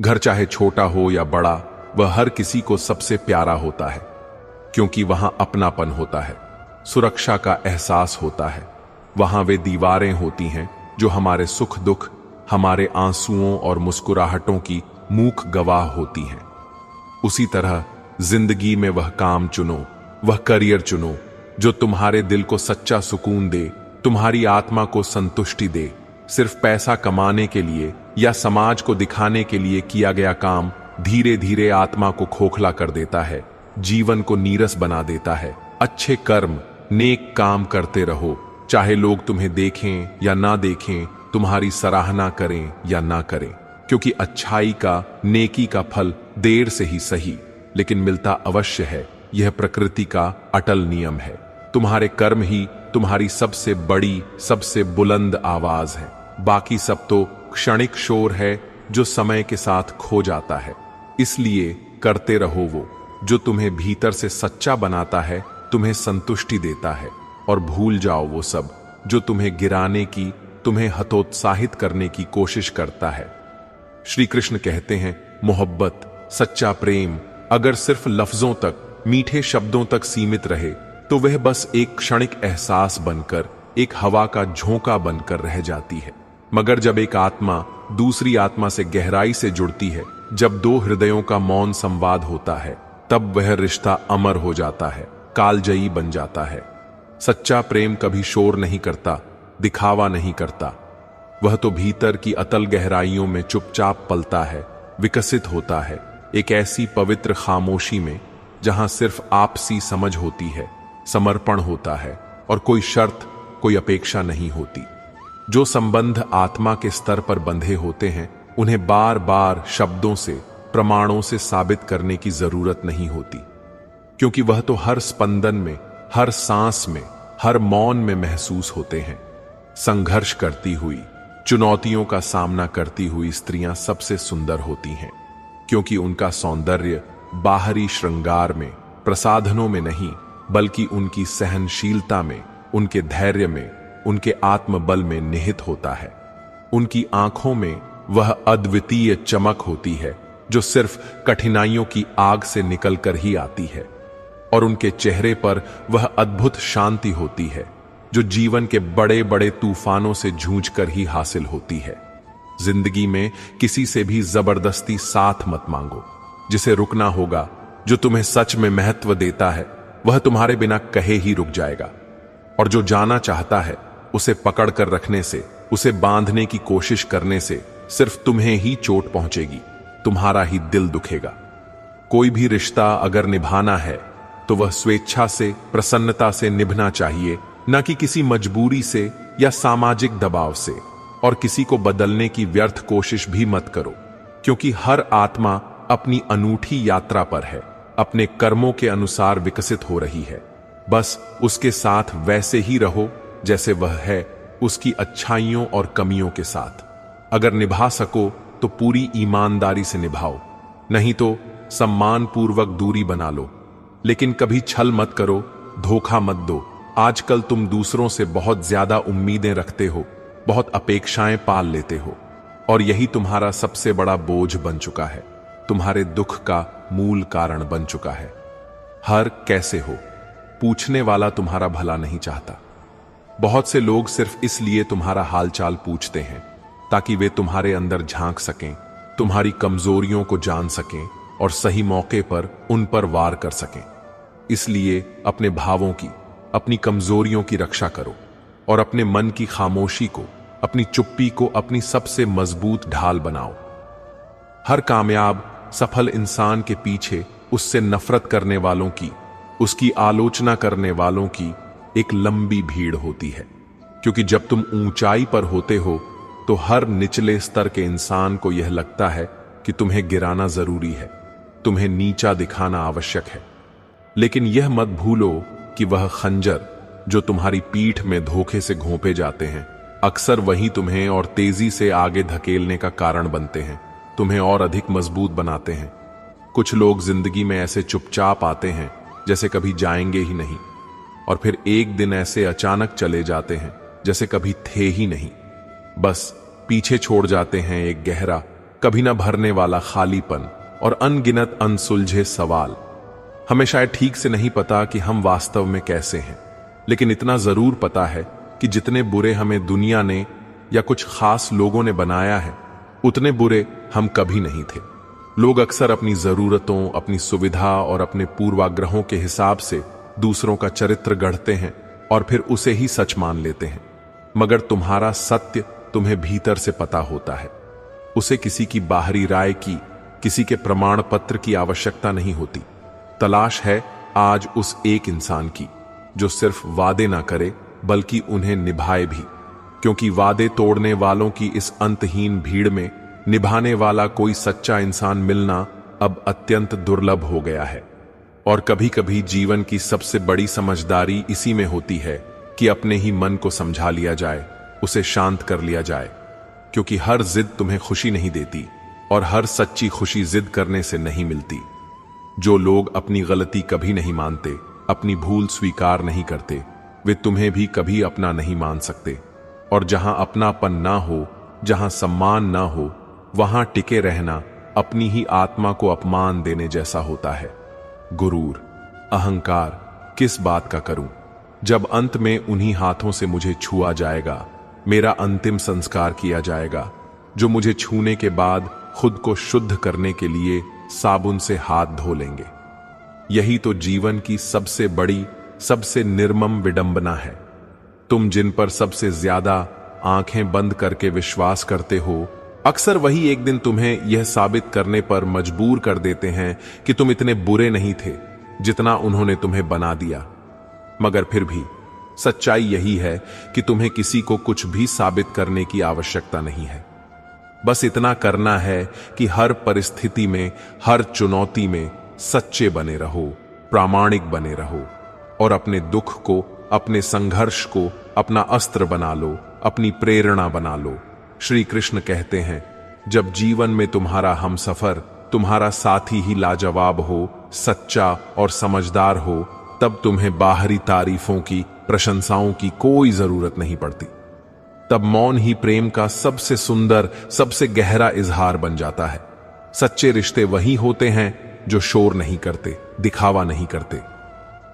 घर चाहे छोटा हो या बड़ा, वह हर किसी को सबसे प्यारा होता है, क्योंकि वहां अपनापन होता है, सुरक्षा का एहसास होता है। वहां वे दीवारें होती हैं जो हमारे सुख दुख, हमारे आंसुओं और मुस्कुराहटों की मूक गवाह होती हैं। उसी तरह जिंदगी में वह काम चुनो, वह करियर चुनो जो तुम्हारे दिल को सच्चा सुकून दे, तुम्हारी आत्मा को संतुष्टि दे। सिर्फ पैसा कमाने के लिए या समाज को दिखाने के लिए किया गया काम धीरे धीरे आत्मा को खोखला कर देता है, जीवन को नीरस बना देता है। अच्छे कर्म, नेक काम करते रहो, चाहे लोग तुम्हें देखें या ना देखें, तुम्हारी सराहना करें या ना करें, क्योंकि अच्छाई का, नेकी का फल देर से ही सही, लेकिन मिलता अवश्य है। यह प्रकृति का अटल नियम है। तुम्हारे कर्म ही तुम्हारी सबसे बड़ी, सबसे बुलंद आवाज है। बाकी सब तो क्षणिक शोर है जो समय के साथ खो जाता है। इसलिए करते रहो वो जो तुम्हें भीतर से सच्चा बनाता है, तुम्हें संतुष्टि देता है, और भूल जाओ वो सब जो तुम्हें गिराने की, तुम्हें हतोत्साहित करने की कोशिश करता है। श्री कृष्ण कहते हैं, मोहब्बत, सच्चा प्रेम अगर सिर्फ लफ्जों तक, मीठे शब्दों तक सीमित रहे तो वह बस एक क्षणिक एहसास बनकर, एक हवा का झोंका बनकर रह जाती है। मगर जब एक आत्मा दूसरी आत्मा से गहराई से जुड़ती है, जब दो हृदयों का मौन संवाद होता है, तब वह रिश्ता अमर हो जाता है, कालजयी बन जाता है। सच्चा प्रेम कभी शोर नहीं करता, दिखावा नहीं करता। वह तो भीतर की अतल गहराइयों में चुपचाप पलता है, विकसित होता है, एक ऐसी पवित्र खामोशी में जहां सिर्फ आपसी समझ होती है, समर्पण होता है, और कोई शर्त, कोई अपेक्षा नहीं होती। जो संबंध आत्मा के स्तर पर बंधे होते हैं, उन्हें बार बार शब्दों से, प्रमाणों से साबित करने की जरूरत नहीं होती, क्योंकि वह तो हर स्पंदन में, हर सांस में, हर मौन में महसूस होते हैं। संघर्ष करती हुई, चुनौतियों का सामना करती हुई स्त्रियां सबसे सुंदर होती हैं, क्योंकि उनका सौंदर्य बाहरी श्रृंगार में, प्रसाधनों में नहीं, बल्कि उनकी सहनशीलता में, उनके धैर्य में, उनके आत्मबल में निहित होता है। उनकी आंखों में वह अद्वितीय चमक होती है जो सिर्फ कठिनाइयों की आग से निकलकर ही आती है, और उनके चेहरे पर वह अद्भुत शांति होती है जो जीवन के बड़े बड़े तूफानों से जूझकर ही हासिल होती है। जिंदगी में किसी से भी जबरदस्ती साथ मत मांगो। जिसे रुकना होगा, जो तुम्हें सच में महत्व देता है, वह तुम्हारे बिना कहे ही रुक जाएगा, और जो जाना चाहता है, उसे पकड़ कर रखने से, उसे बांधने की कोशिश करने से सिर्फ तुम्हें ही चोट पहुंचेगी, तुम्हारा ही दिल दुखेगा। कोई भी रिश्ता अगर निभाना है तो वह स्वेच्छा से, प्रसन्नता से निभना चाहिए, न कि किसी मजबूरी से या सामाजिक दबाव से। और किसी को बदलने की व्यर्थ कोशिश भी मत करो, क्योंकि हर आत्मा अपनी अनूठी यात्रा पर है, अपने कर्मों के अनुसार विकसित हो रही है। बस उसके साथ वैसे ही रहो जैसे वह है, उसकी अच्छाइयों और कमियों के साथ। अगर निभा सको तो पूरी ईमानदारी से निभाओ, नहीं तो सम्मानपूर्वक दूरी बना लो। लेकिन कभी छल मत करो, धोखा मत दो। आजकल तुम दूसरों से बहुत ज्यादा उम्मीदें रखते हो, बहुत अपेक्षाएं पाल लेते हो, और यही तुम्हारा सबसे बड़ा बोझ बन चुका है, तुम्हारे दुख का मूल कारण बन चुका है। हर कैसे हो पूछने वाला तुम्हारा भला नहीं चाहता। बहुत से लोग सिर्फ इसलिए तुम्हारा हालचाल पूछते हैं ताकि वे तुम्हारे अंदर झांक सकें, तुम्हारी कमजोरियों को जान सकें और सही मौके पर उन पर वार कर सकें। इसलिए अपने भावों की, अपनी कमजोरियों की रक्षा करो, और अपने मन की खामोशी को, अपनी चुप्पी को अपनी सबसे मजबूत ढाल बनाओ। हर कामयाब, सफल इंसान के पीछे उससे नफरत करने वालों की, उसकी आलोचना करने वालों की एक लंबी भीड़ होती है, क्योंकि जब तुम ऊंचाई पर होते हो तो हर निचले स्तर के इंसान को यह लगता है कि तुम्हें गिराना जरूरी है, तुम्हें नीचा दिखाना आवश्यक है। लेकिन यह मत भूलो कि वह खंजर जो तुम्हारी पीठ में धोखे से घोंपे जाते हैं, अक्सर वही तुम्हें और तेजी से आगे धकेलने का कारण बनते हैं, तुम्हें और अधिक मजबूत बनाते हैं। कुछ लोग जिंदगी में ऐसे चुपचाप आते हैं जैसे कभी जाएंगे ही नहीं, और फिर एक दिन ऐसे अचानक चले जाते हैं जैसे कभी थे ही नहीं। बस पीछे छोड़ जाते हैं एक गहरा, कभी ना भरने वाला खालीपन और अनगिनत अनसुलझे सवाल। हमें शायद ठीक से नहीं पता कि हम वास्तव में कैसे हैं, लेकिन इतना जरूर पता है कि जितने बुरे हमें दुनिया ने या कुछ खास लोगों ने बनाया है, उतने बुरे हम कभी नहीं थे। लोग अक्सर अपनी जरूरतों, अपनी सुविधा और अपने पूर्वाग्रहों के हिसाब से दूसरों का चरित्र गढ़ते हैं और फिर उसे ही सच मान लेते हैं। मगर तुम्हारा सत्य तुम्हें भीतर से पता होता है। उसे किसी की बाहरी राय की, किसी के प्रमाण पत्र की आवश्यकता नहीं होती। तलाश है आज उस एक इंसान की जो सिर्फ वादे ना करे बल्कि उन्हें निभाए भी, क्योंकि वादे तोड़ने वालों की इस अंतहीन भीड़ में निभाने वाला कोई सच्चा इंसान मिलना अब अत्यंत दुर्लभ हो गया है। और कभी कभी जीवन की सबसे बड़ी समझदारी इसी में होती है कि अपने ही मन को समझा लिया जाए, उसे शांत कर लिया जाए, क्योंकि हर जिद तुम्हें खुशी नहीं देती और हर सच्ची खुशी जिद करने से नहीं मिलती। जो लोग अपनी गलती कभी नहीं मानते, अपनी भूल स्वीकार नहीं करते, वे तुम्हें भी कभी अपना नहीं मान सकते। और जहां अपनापन ना हो, जहां सम्मान ना हो, वहां टिके रहना अपनी ही आत्मा को अपमान देने जैसा होता है। गुरूर, अहंकार किस बात का करूं, जब अंत में उन्हीं हाथों से मुझे छुआ जाएगा, मेरा अंतिम संस्कार किया जाएगा, जो मुझे छूने के बाद खुद को शुद्ध करने के लिए साबुन से हाथ धो लेंगे। यही तो जीवन की सबसे बड़ी, सबसे निर्मम विडंबना है। तुम जिन पर सबसे ज्यादा आंखें बंद करके विश्वास करते हो, अक्सर वही एक दिन तुम्हें यह साबित करने पर मजबूर कर देते हैं कि तुम इतने बुरे नहीं थे जितना उन्होंने तुम्हें बना दिया। मगर फिर भी सच्चाई यही है कि तुम्हें किसी को कुछ भी साबित करने की आवश्यकता नहीं है। बस इतना करना है कि हर परिस्थिति में, हर चुनौती में सच्चे बने रहो, प्रामाणिक बने रहो और अपने दुख को, अपने संघर्ष को अपना अस्त्र बना लो, अपनी प्रेरणा बना लो। श्री कृष्ण कहते हैं, जब जीवन में तुम्हारा हमसफर, तुम्हारा साथी ही लाजवाब हो, सच्चा और समझदार हो, तब तुम्हें बाहरी तारीफों की, प्रशंसाओं की कोई जरूरत नहीं पड़ती। तब मौन ही प्रेम का सबसे सुंदर, सबसे गहरा इजहार बन जाता है। सच्चे रिश्ते वही होते हैं जो शोर नहीं करते, दिखावा नहीं करते,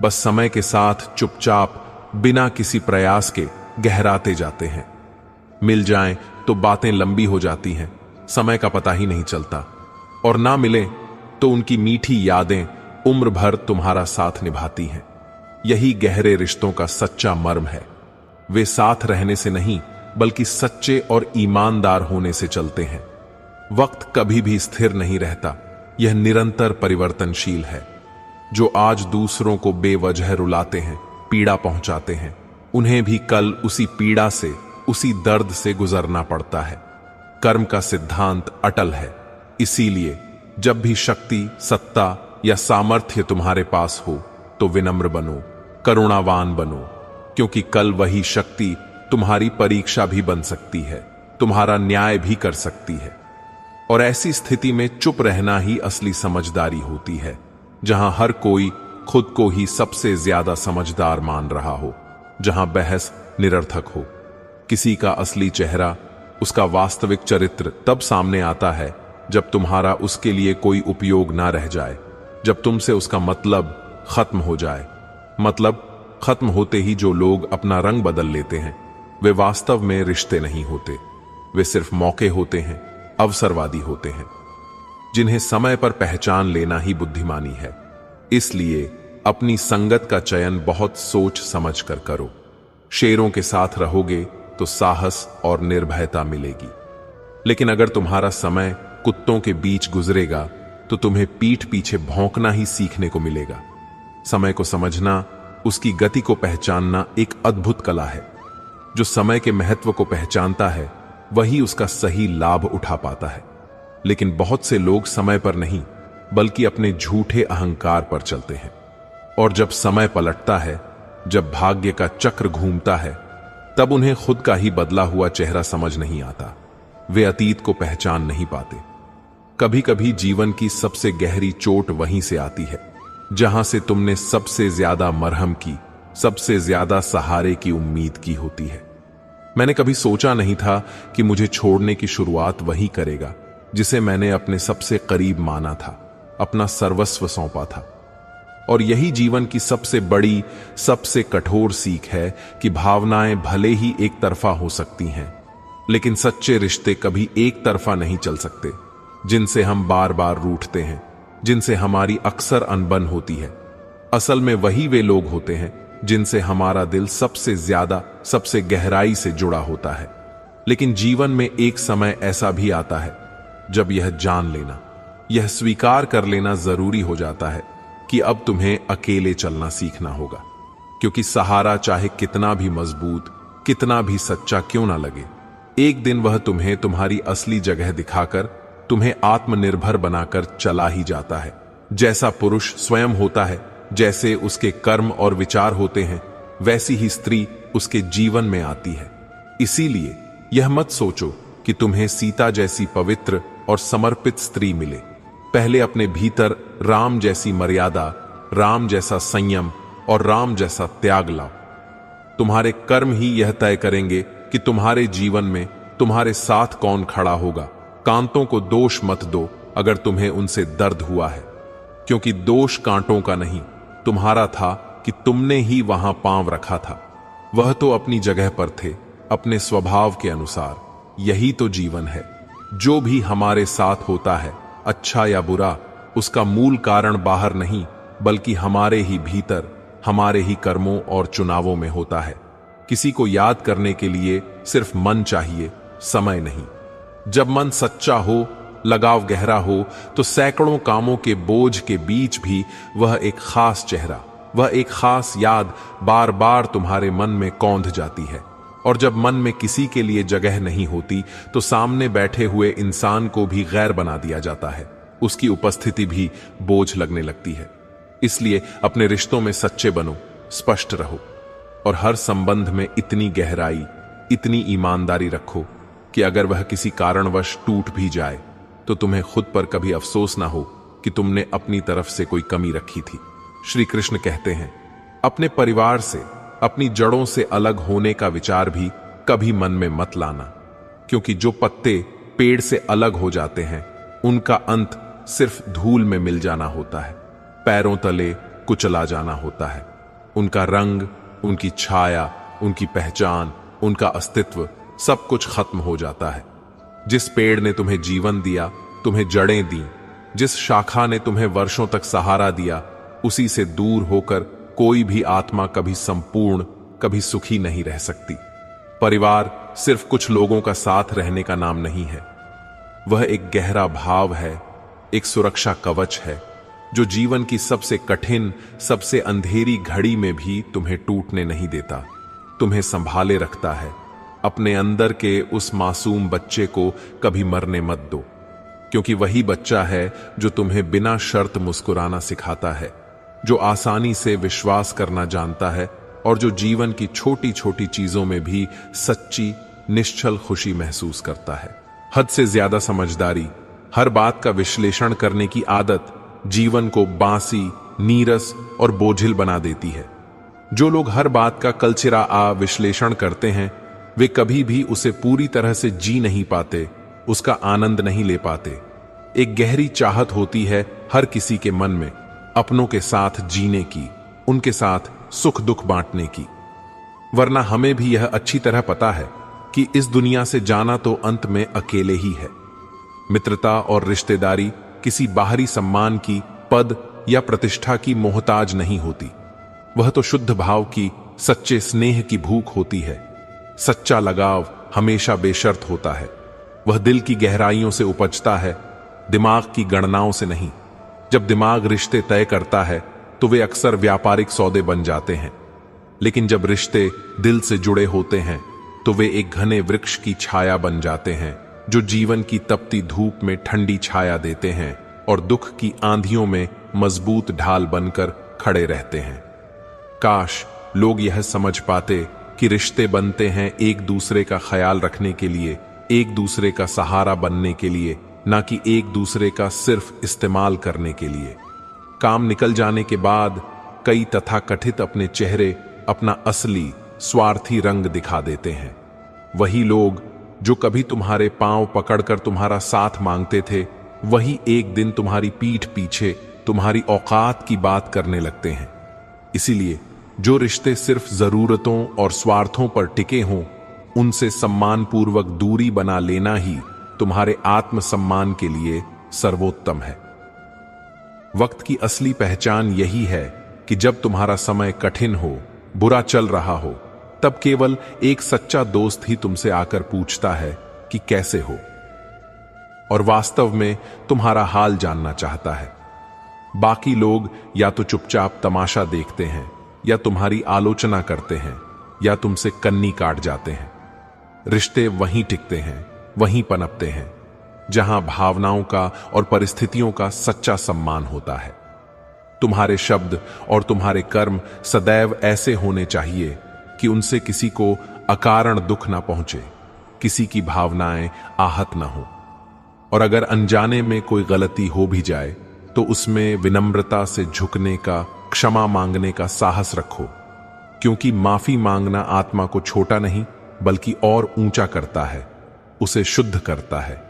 बस समय के साथ चुपचाप बिना किसी प्रयास के गहराते जाते हैं। मिल जाएं तो बातें लंबी हो जाती हैं, समय का पता ही नहीं चलता, और ना मिले तो उनकी मीठी यादें उम्र भर तुम्हारा साथ निभाती हैं। यही गहरे रिश्तों का सच्चा मर्म है। वे साथ रहने से नहीं बल्कि सच्चे और ईमानदार होने से चलते हैं। वक्त कभी भी स्थिर नहीं रहता, यह निरंतर परिवर्तनशील है। जो आज दूसरों को बेवजह रुलाते हैं, पीड़ा पहुंचाते हैं, उन्हें भी कल उसी पीड़ा से, उसी दर्द से गुजरना पड़ता है। कर्म का सिद्धांत अटल है। इसीलिए जब भी शक्ति, सत्ता या सामर्थ्य तुम्हारे पास हो तो विनम्र बनो, करुणावान बनो, क्योंकि कल वही शक्ति तुम्हारी परीक्षा भी बन सकती है, तुम्हारा न्याय भी कर सकती है। और ऐसी स्थिति में चुप रहना ही असली समझदारी होती है, जहां हर कोई खुद को ही सबसे ज्यादा समझदार मान रहा हो, जहां बहस निरर्थक हो। किसी का असली चेहरा, उसका वास्तविक चरित्र तब सामने आता है जब तुम्हारा उसके लिए कोई उपयोग ना रह जाए, जब तुमसे उसका मतलब खत्म हो जाए। मतलब खत्म होते ही जो लोग अपना रंग बदल लेते हैं, वे वास्तव में रिश्ते नहीं होते, वे सिर्फ मौके होते हैं, अवसरवादी होते हैं, जिन्हें समय पर पहचान लेना ही बुद्धिमानी है। इसलिए अपनी संगत का चयन बहुत सोच समझ कर करो। शेरों के साथ रहोगे तो साहस और निर्भयता मिलेगी, लेकिन अगर तुम्हारा समय कुत्तों के बीच गुजरेगा तो तुम्हें पीठ पीछे भौंकना ही सीखने को मिलेगा। समय को समझना, उसकी गति को पहचानना एक अद्भुत कला है। जो समय के महत्व को पहचानता है वही उसका सही लाभ उठा पाता है। लेकिन बहुत से लोग समय पर नहीं बल्कि अपने झूठे अहंकार पर चलते हैं, और जब समय पलटता है, जब भाग्य का चक्र घूमता है, तब उन्हें खुद का ही बदला हुआ चेहरा समझ नहीं आता। वे अतीत को पहचान नहीं पाते। कभी कभी जीवन की सबसे गहरी चोट वहीं से आती है जहां से तुमने सबसे ज्यादा मरहम की, सबसे ज्यादा सहारे की उम्मीद की होती है। मैंने कभी सोचा नहीं था कि मुझे छोड़ने की शुरुआत वही करेगा जिसे मैंने अपने सबसे करीब माना था, अपना सर्वस्व सौंपा था। और यही जीवन की सबसे बड़ी, सबसे कठोर सीख है कि भावनाएं भले ही एक तरफा हो सकती हैं, लेकिन सच्चे रिश्ते कभी एक तरफा नहीं चल सकते। जिनसे हम बार बार रूठते हैं, जिनसे हमारी अक्सर अनबन होती है, असल में वही वे लोग होते हैं जिनसे हमारा दिल सबसे ज्यादा, सबसे गहराई से जुड़ा होता है। लेकिन जीवन में एक समय ऐसा भी आता है जब यह जान लेना, यह स्वीकार कर लेना जरूरी हो जाता है कि अब तुम्हें अकेले चलना सीखना होगा। क्योंकि सहारा चाहे कितना भी मजबूत, कितना भी सच्चा क्यों ना लगे, एक दिन वह तुम्हें तुम्हारी असली जगह दिखाकर, तुम्हें आत्मनिर्भर बनाकर चला ही जाता है। जैसा पुरुष स्वयं होता है, जैसे उसके कर्म और विचार होते हैं, वैसी ही स्त्री उसके जीवन में आती है। इसीलिए यह मत सोचो कि तुम्हें सीता जैसी पवित्र और समर्पित स्त्री मिले। पहले अपने भीतर राम जैसी मर्यादा, राम जैसा संयम और राम जैसा त्याग लाओ। तुम्हारे कर्म ही यह तय करेंगे कि तुम्हारे जीवन में तुम्हारे साथ कौन खड़ा होगा। कांटों को दोष मत दो अगर तुम्हें उनसे दर्द हुआ है, क्योंकि दोष कांटों का नहीं, तुम्हारा था कि तुमने ही वहां पांव रखा था। वह तो अपनी जगह पर थे, अपने स्वभाव के अनुसार। यही तो जीवन है। जो भी हमारे साथ होता है, अच्छा या बुरा, उसका मूल कारण बाहर नहीं, बल्कि हमारे ही भीतर, हमारे ही कर्मों और चुनावों में होता है। किसी को याद करने के लिए सिर्फ मन चाहिए, समय नहीं। जब मन सच्चा हो, लगाव गहरा हो, तो सैकड़ों कामों के बोझ के बीच भी वह एक खास चेहरा, वह एक खास याद बार बार तुम्हारे मन में कौंध जाती है। और जब मन में किसी के लिए जगह नहीं होती, तो सामने बैठे हुए इंसान को भी गैर बना दिया जाता है। उसकी उपस्थिति भी बोझ लगने लगती है। इसलिए अपने रिश्तों में सच्चे बनो, स्पष्ट रहो, और हर संबंध में इतनी गहराई, इतनी ईमानदारी रखो कि अगर वह किसी कारणवश टूट भी जाए, तो तुम्हें खुद पर कभी अफसोस ना हो कि तुमने अपनी तरफ से कोई कमी रखी थी। श्री कृष्ण कहते हैं, अपने परिवार से, अपनी जड़ों से अलग होने का विचार भी कभी मन में मत लाना, क्योंकि जो पत्ते पेड़ से अलग हो जाते हैं, उनका अंत सिर्फ धूल में मिल जाना होता है, पैरों तले कुचला जाना होता है। उनका रंग, उनकी छाया, उनकी पहचान, उनका अस्तित्व, सब कुछ खत्म हो जाता है। जिस पेड़ ने तुम्हें जीवन दिया, तुम्हें जड़ें दी, जिस शाखा ने तुम्हें वर्षों तक सहारा दिया, उसी से दूर होकर कोई भी आत्मा कभी संपूर्ण, कभी सुखी नहीं रह सकती। परिवार सिर्फ कुछ लोगों का साथ रहने का नाम नहीं है। वह एक गहरा भाव है, एक सुरक्षा कवच है, जो जीवन की सबसे कठिन, सबसे अंधेरी घड़ी में भी तुम्हें टूटने नहीं देता, तुम्हें संभाले रखता है। अपने अंदर के उस मासूम बच्चे को कभी मरने मत दो, क्योंकि वही बच्चा है जो तुम्हें बिना शर्त मुस्कुराना सिखाता है, जो आसानी से विश्वास करना जानता है, और जो जीवन की छोटी छोटी चीजों में भी सच्ची, निश्चल खुशी महसूस करता है। हद से ज्यादा समझदारी, हर बात का विश्लेषण करने की आदत जीवन को बांसी, नीरस और बोझिल बना देती है। जो लोग हर बात का कलचिरा विश्लेषण करते हैं, वे कभी भी उसे पूरी तरह से जी नहीं पाते, उसका आनंद नहीं ले पाते। एक गहरी चाहत होती है हर किसी के मन में, अपनों के साथ जीने की, उनके साथ सुख दुख बांटने की। वरना हमें भी यह अच्छी तरह पता है कि इस दुनिया से जाना तो अंत में अकेले ही है। मित्रता और रिश्तेदारी किसी बाहरी सम्मान की, पद या प्रतिष्ठा की मोहताज नहीं होती। वह तो शुद्ध भाव की, सच्चे स्नेह की भूख होती है। सच्चा लगाव हमेशा बेशर्त होता है। वह दिल की गहराइयों से उपजता है, दिमाग की गणनाओं से नहीं। जब दिमाग रिश्ते तय करता है तो वे अक्सर व्यापारिक सौदे बन जाते हैं, लेकिन जब रिश्ते दिल से जुड़े होते हैं तो वे एक घने वृक्ष की छाया बन जाते हैं, जो जीवन की तपती धूप में ठंडी छाया देते हैं और दुख की आंधियों में मजबूत ढाल बनकर खड़े रहते हैं। काश लोग यह समझ पाते कि रिश्ते बनते हैं एक दूसरे का ख्याल रखने के लिए, एक दूसरे का सहारा बनने के लिए, ना कि एक दूसरे का सिर्फ इस्तेमाल करने के लिए। काम निकल जाने के बाद कई तथाकथित अपने चेहरे, अपना असली स्वार्थी रंग दिखा देते हैं। वही लोग जो कभी तुम्हारे पांव पकड़कर तुम्हारा साथ मांगते थे, वही एक दिन तुम्हारी पीठ पीछे तुम्हारी औकात की बात करने लगते हैं। इसीलिए जो रिश्ते सिर्फ जरूरतों और स्वार्थों पर टिके हों, उनसे सम्मानपूर्वक दूरी बना लेना ही तुम्हारे आत्मसम्मान के लिए सर्वोत्तम है। वक्त की असली पहचान यही है कि जब तुम्हारा समय कठिन हो, बुरा चल रहा हो, तब केवल एक सच्चा दोस्त ही तुमसे आकर पूछता है कि कैसे हो, और वास्तव में तुम्हारा हाल जानना चाहता है। बाकी लोग या तो चुपचाप तमाशा देखते हैं, या तुम्हारी आलोचना करते हैं, या तुमसे कन्नी काट जाते हैं। रिश्ते वहीं टिकते हैं, वहीं पनपते हैं, जहां भावनाओं का और परिस्थितियों का सच्चा सम्मान होता है। तुम्हारे शब्द और तुम्हारे कर्म सदैव ऐसे होने चाहिए कि उनसे किसी को अकारण दुख ना पहुंचे, किसी की भावनाएं आहत ना हो। और अगर अनजाने में कोई गलती हो भी जाए तो उसमें विनम्रता से झुकने का, क्षमा मांगने का साहस रखो, क्योंकि माफी मांगना आत्मा को छोटा नहीं बल्कि और ऊंचा करता है, उसे शुद्ध करता है।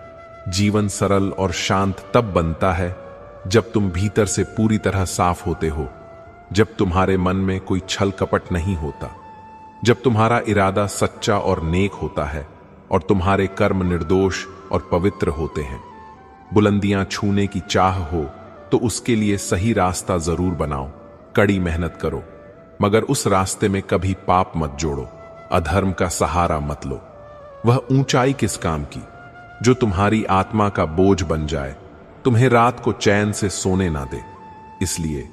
जीवन सरल और शांत तब बनता है जब तुम भीतर से पूरी तरह साफ होते हो, जब तुम्हारे मन में कोई छल कपट नहीं होता, जब तुम्हारा इरादा सच्चा और नेक होता है और तुम्हारे कर्म निर्दोष और पवित्र होते हैं। बुलंदियां छूने की चाह हो तो उसके लिए सही रास्ता जरूर बनाओ, कड़ी मेहनत करो, मगर उस रास्ते में कभी पाप मत जोड़ो, अधर्म का सहारा मत लो। वह ऊंचाई किस काम की जो तुम्हारी आत्मा का बोझ बन जाए, तुम्हें रात को चैन से सोने ना दे। इसलिए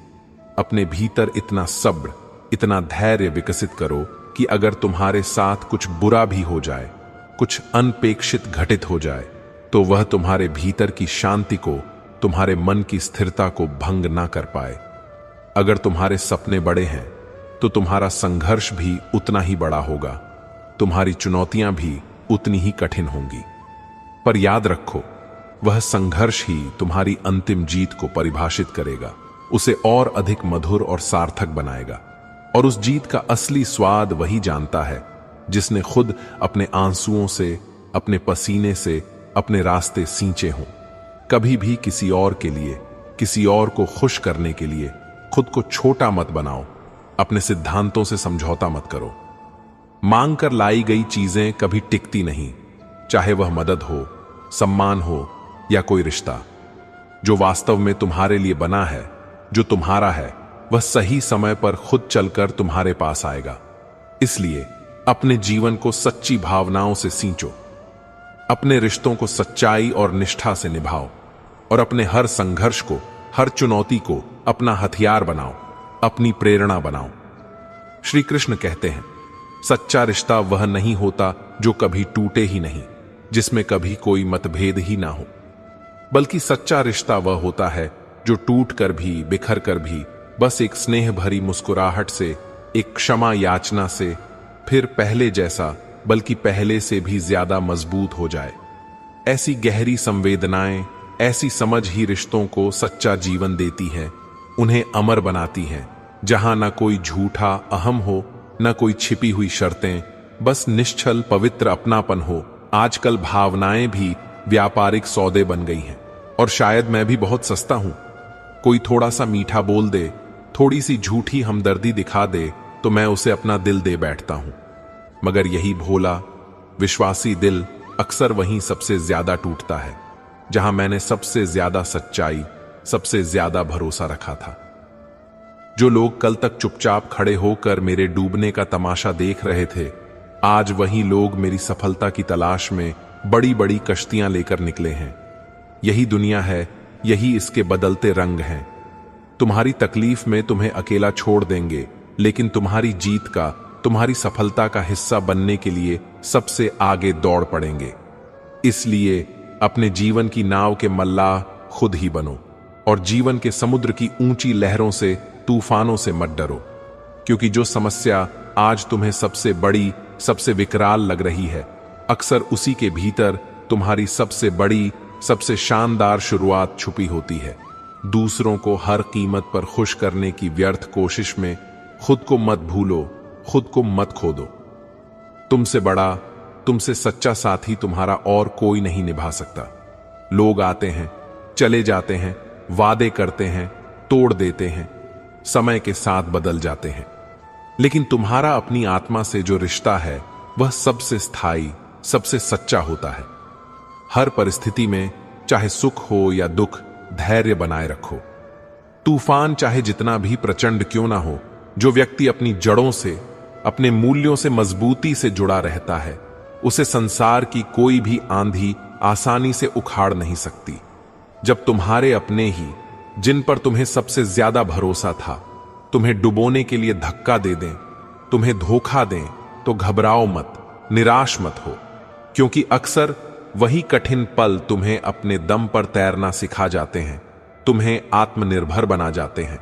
अपने भीतर इतना सब्र, इतना धैर्य विकसित करो कि अगर तुम्हारे साथ कुछ बुरा भी हो जाए, कुछ अनपेक्षित घटित हो जाए, तो वह तुम्हारे भीतर की शांति को, तुम्हारे मन की स्थिरता को भंग ना कर पाए। अगर तुम्हारे सपने बड़े हैं तो तुम्हारा संघर्ष भी उतना ही बड़ा होगा, तुम्हारी चुनौतियां भी उतनी ही कठिन होंगी। पर याद रखो, वह संघर्ष ही तुम्हारी अंतिम जीत को परिभाषित करेगा, उसे और अधिक मधुर और सार्थक बनाएगा। और उस जीत का असली स्वाद वही जानता है जिसने खुद अपने आंसुओं से, अपने पसीने से अपने रास्ते सींचे हों। कभी भी किसी और के लिए, किसी और को खुश करने के लिए खुद को छोटा मत बनाओ, अपने सिद्धांतों से समझौता मत करो। मांग कर लाई गई चीजें कभी टिकती नहीं, चाहे वह मदद हो, सम्मान हो या कोई रिश्ता। जो वास्तव में तुम्हारे लिए बना है, जो तुम्हारा है, वह सही समय पर खुद चलकर तुम्हारे पास आएगा। इसलिए अपने जीवन को सच्ची भावनाओं से सींचो, अपने रिश्तों को सच्चाई और निष्ठा से निभाओ, और अपने हर संघर्ष को, हर चुनौती को अपना हथियार बनाओ, अपनी प्रेरणा बनाओ। श्री कृष्ण कहते हैं, सच्चा रिश्ता वह नहीं होता जो कभी टूटे ही नहीं, जिसमें कभी कोई मतभेद ही ना हो, बल्कि सच्चा रिश्ता वह होता है जो टूट कर भी, बिखर कर भी, बस एक स्नेह भरी मुस्कुराहट से, एक क्षमा याचना से फिर पहले जैसा, बल्कि पहले से भी ज्यादा मजबूत हो जाए। ऐसी गहरी संवेदनाएं, ऐसी समझ ही रिश्तों को सच्चा जीवन देती है, उन्हें अमर बनाती हैं, जहां ना कोई झूठा अहम हो, न कोई छिपी हुई शर्तें, बस निश्चल पवित्र अपनापन हो। आजकल भावनाएं भी व्यापारिक सौदे बन गई हैं, और शायद मैं भी बहुत सस्ता हूं। कोई थोड़ा सा मीठा बोल दे, थोड़ी सी झूठी हमदर्दी दिखा दे, तो मैं उसे अपना दिल दे बैठता हूं। मगर यही भोला, विश्वासी दिल अक्सर वहीं सबसे ज्यादा टूटता है, जहां मैंने सबसे ज्यादा सच्चाई, सबसे ज्यादा भरोसा रखा था। जो लोग कल तक चुपचाप खड़े होकर मेरे डूबने का तमाशा देख रहे थे, आज वही लोग मेरी सफलता की तलाश में बड़ी बड़ी कश्तियां लेकर निकले हैं। यही दुनिया है, यही इसके बदलते रंग हैं। तुम्हारी तकलीफ में तुम्हें अकेला छोड़ देंगे, लेकिन तुम्हारी जीत का, तुम्हारी सफलता का हिस्सा बनने के लिए सबसे आगे दौड़ पड़ेंगे। इसलिए अपने जीवन की नाव के मल्लाह खुद ही बनो, और जीवन के समुद्र की ऊंची लहरों से, तूफानों से मत डरो, क्योंकि जो समस्या आज तुम्हें सबसे बड़ी, सबसे विकराल लग रही है, अक्सर उसी के भीतर तुम्हारी सबसे बड़ी, सबसे शानदार शुरुआत छुपी होती है। दूसरों को हर कीमत पर खुश करने की व्यर्थ कोशिश में खुद को मत भूलो, खुद को मत खो दो। तुमसे बड़ा, तुमसे सच्चा साथी तुम्हारा और कोई नहीं निभा सकता। लोग आते हैं, चले जाते हैं, वादे करते हैं, तोड़ देते हैं, समय के साथ बदल जाते हैं, लेकिन तुम्हारा अपनी आत्मा से जो रिश्ता है वह सबसे स्थायी, सबसे सच्चा होता है। हर परिस्थिति में, चाहे सुख हो या दुख, धैर्य बनाए रखो। तूफान चाहे जितना भी प्रचंड क्यों ना हो, जो व्यक्ति अपनी जड़ों से, अपने मूल्यों से मजबूती से जुड़ा रहता है, उसे संसार की कोई भी आंधी आसानी से उखाड़ नहीं सकती। जब तुम्हारे अपने ही, जिन पर तुम्हें सबसे ज्यादा भरोसा था, तुम्हें डुबोने के लिए धक्का दे दें, तुम्हें धोखा दें, तो घबराओ मत, निराश मत हो, क्योंकि अक्सर वही कठिन पल तुम्हें अपने दम पर तैरना सिखा जाते हैं, तुम्हें आत्मनिर्भर बना जाते हैं।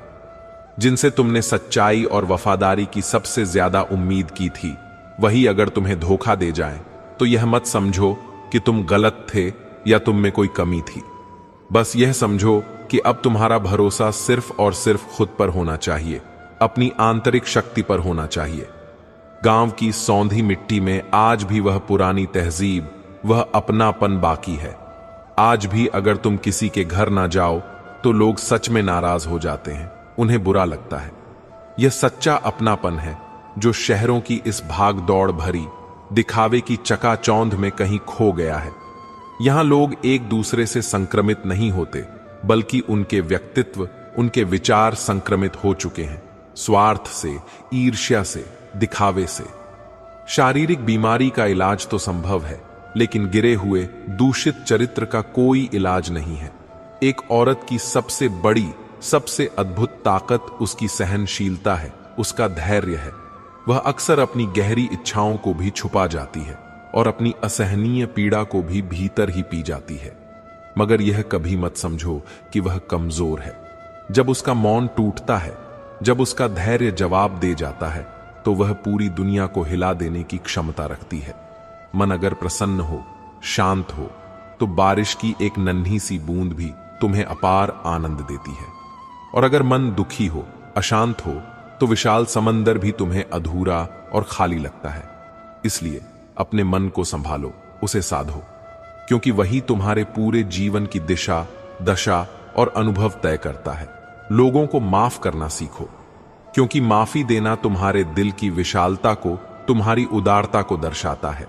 जिनसे तुमने सच्चाई और वफादारी की सबसे ज्यादा उम्मीद की थी, वही अगर तुम्हें धोखा दे जाएं, तो यह मत समझो कि तुम गलत थे या तुम में कोई कमी थी। बस यह समझो कि अब तुम्हारा भरोसा सिर्फ और सिर्फ खुद पर होना चाहिए, अपनी आंतरिक शक्ति पर होना चाहिए। गांव की सौंधी मिट्टी में आज भी वह पुरानी तहजीब, वह अपनापन बाकी है। आज भी अगर तुम किसी के घर ना जाओ तो लोग सच में नाराज हो जाते हैं, उन्हें बुरा लगता है। यह सच्चा अपनापन है जो शहरों की इस भाग दौड़ भरी, दिखावे की चकाचौंध में कहीं खो गया है। यहां लोग एक दूसरे से संक्रमित नहीं होते, बल्कि उनके व्यक्तित्व, उनके विचार संक्रमित हो चुके हैं, स्वार्थ से, ईर्ष्या से, दिखावे से। शारीरिक बीमारी का इलाज तो संभव है, लेकिन गिरे हुए, दूषित चरित्र का कोई इलाज नहीं है। एक औरत की सबसे बड़ी, सबसे अद्भुत ताकत उसकी सहनशीलता है, उसका धैर्य है। वह अक्सर अपनी गहरी इच्छाओं को भी छुपा जाती है और अपनी असहनीय पीड़ा को भी भीतर ही पी जाती है, मगर यह कभी मत समझो कि वह कमजोर है। जब उसका मौन टूटता है, जब उसका धैर्य जवाब दे जाता है, तो वह पूरी दुनिया को हिला देने की क्षमता रखती है। मन अगर प्रसन्न हो, शांत हो, तो बारिश की एक नन्ही सी बूंद भी तुम्हें अपार आनंद देती है। और अगर मन दुखी हो, अशांत हो, तो विशाल समंदर भी तुम्हें अधूरा और खाली लगता है। इसलिए अपने मन को संभालो, उसे साधो, क्योंकि वही तुम्हारे पूरे जीवन की दिशा, दशा और अनुभव तय करता है। लोगों को माफ करना सीखो, क्योंकि माफी देना तुम्हारे दिल की विशालता को, तुम्हारी उदारता को दर्शाता है।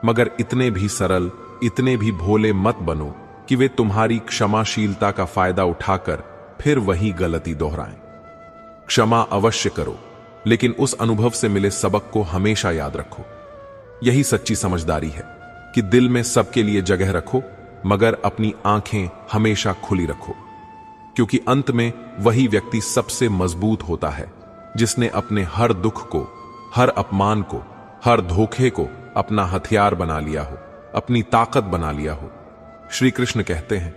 मगर इतने भी सरल, इतने भी भोले मत बनो कि वे तुम्हारी क्षमाशीलता का फायदा उठाकर फिर वही गलती दोहराएं। क्षमा अवश्य करो, लेकिन उस अनुभव से मिले सबक को हमेशा याद रखो। यही सच्ची समझदारी है कि दिल में सबके लिए जगह रखो, मगर अपनी आंखें हमेशा खुली रखो, क्योंकि अंत में वही व्यक्ति सबसे मजबूत होता है जिसने अपने हर दुख को, हर अपमान को, हर धोखे को अपना हथियार बना लिया हो, अपनी ताकत बना लिया हो। श्री कृष्ण कहते हैं,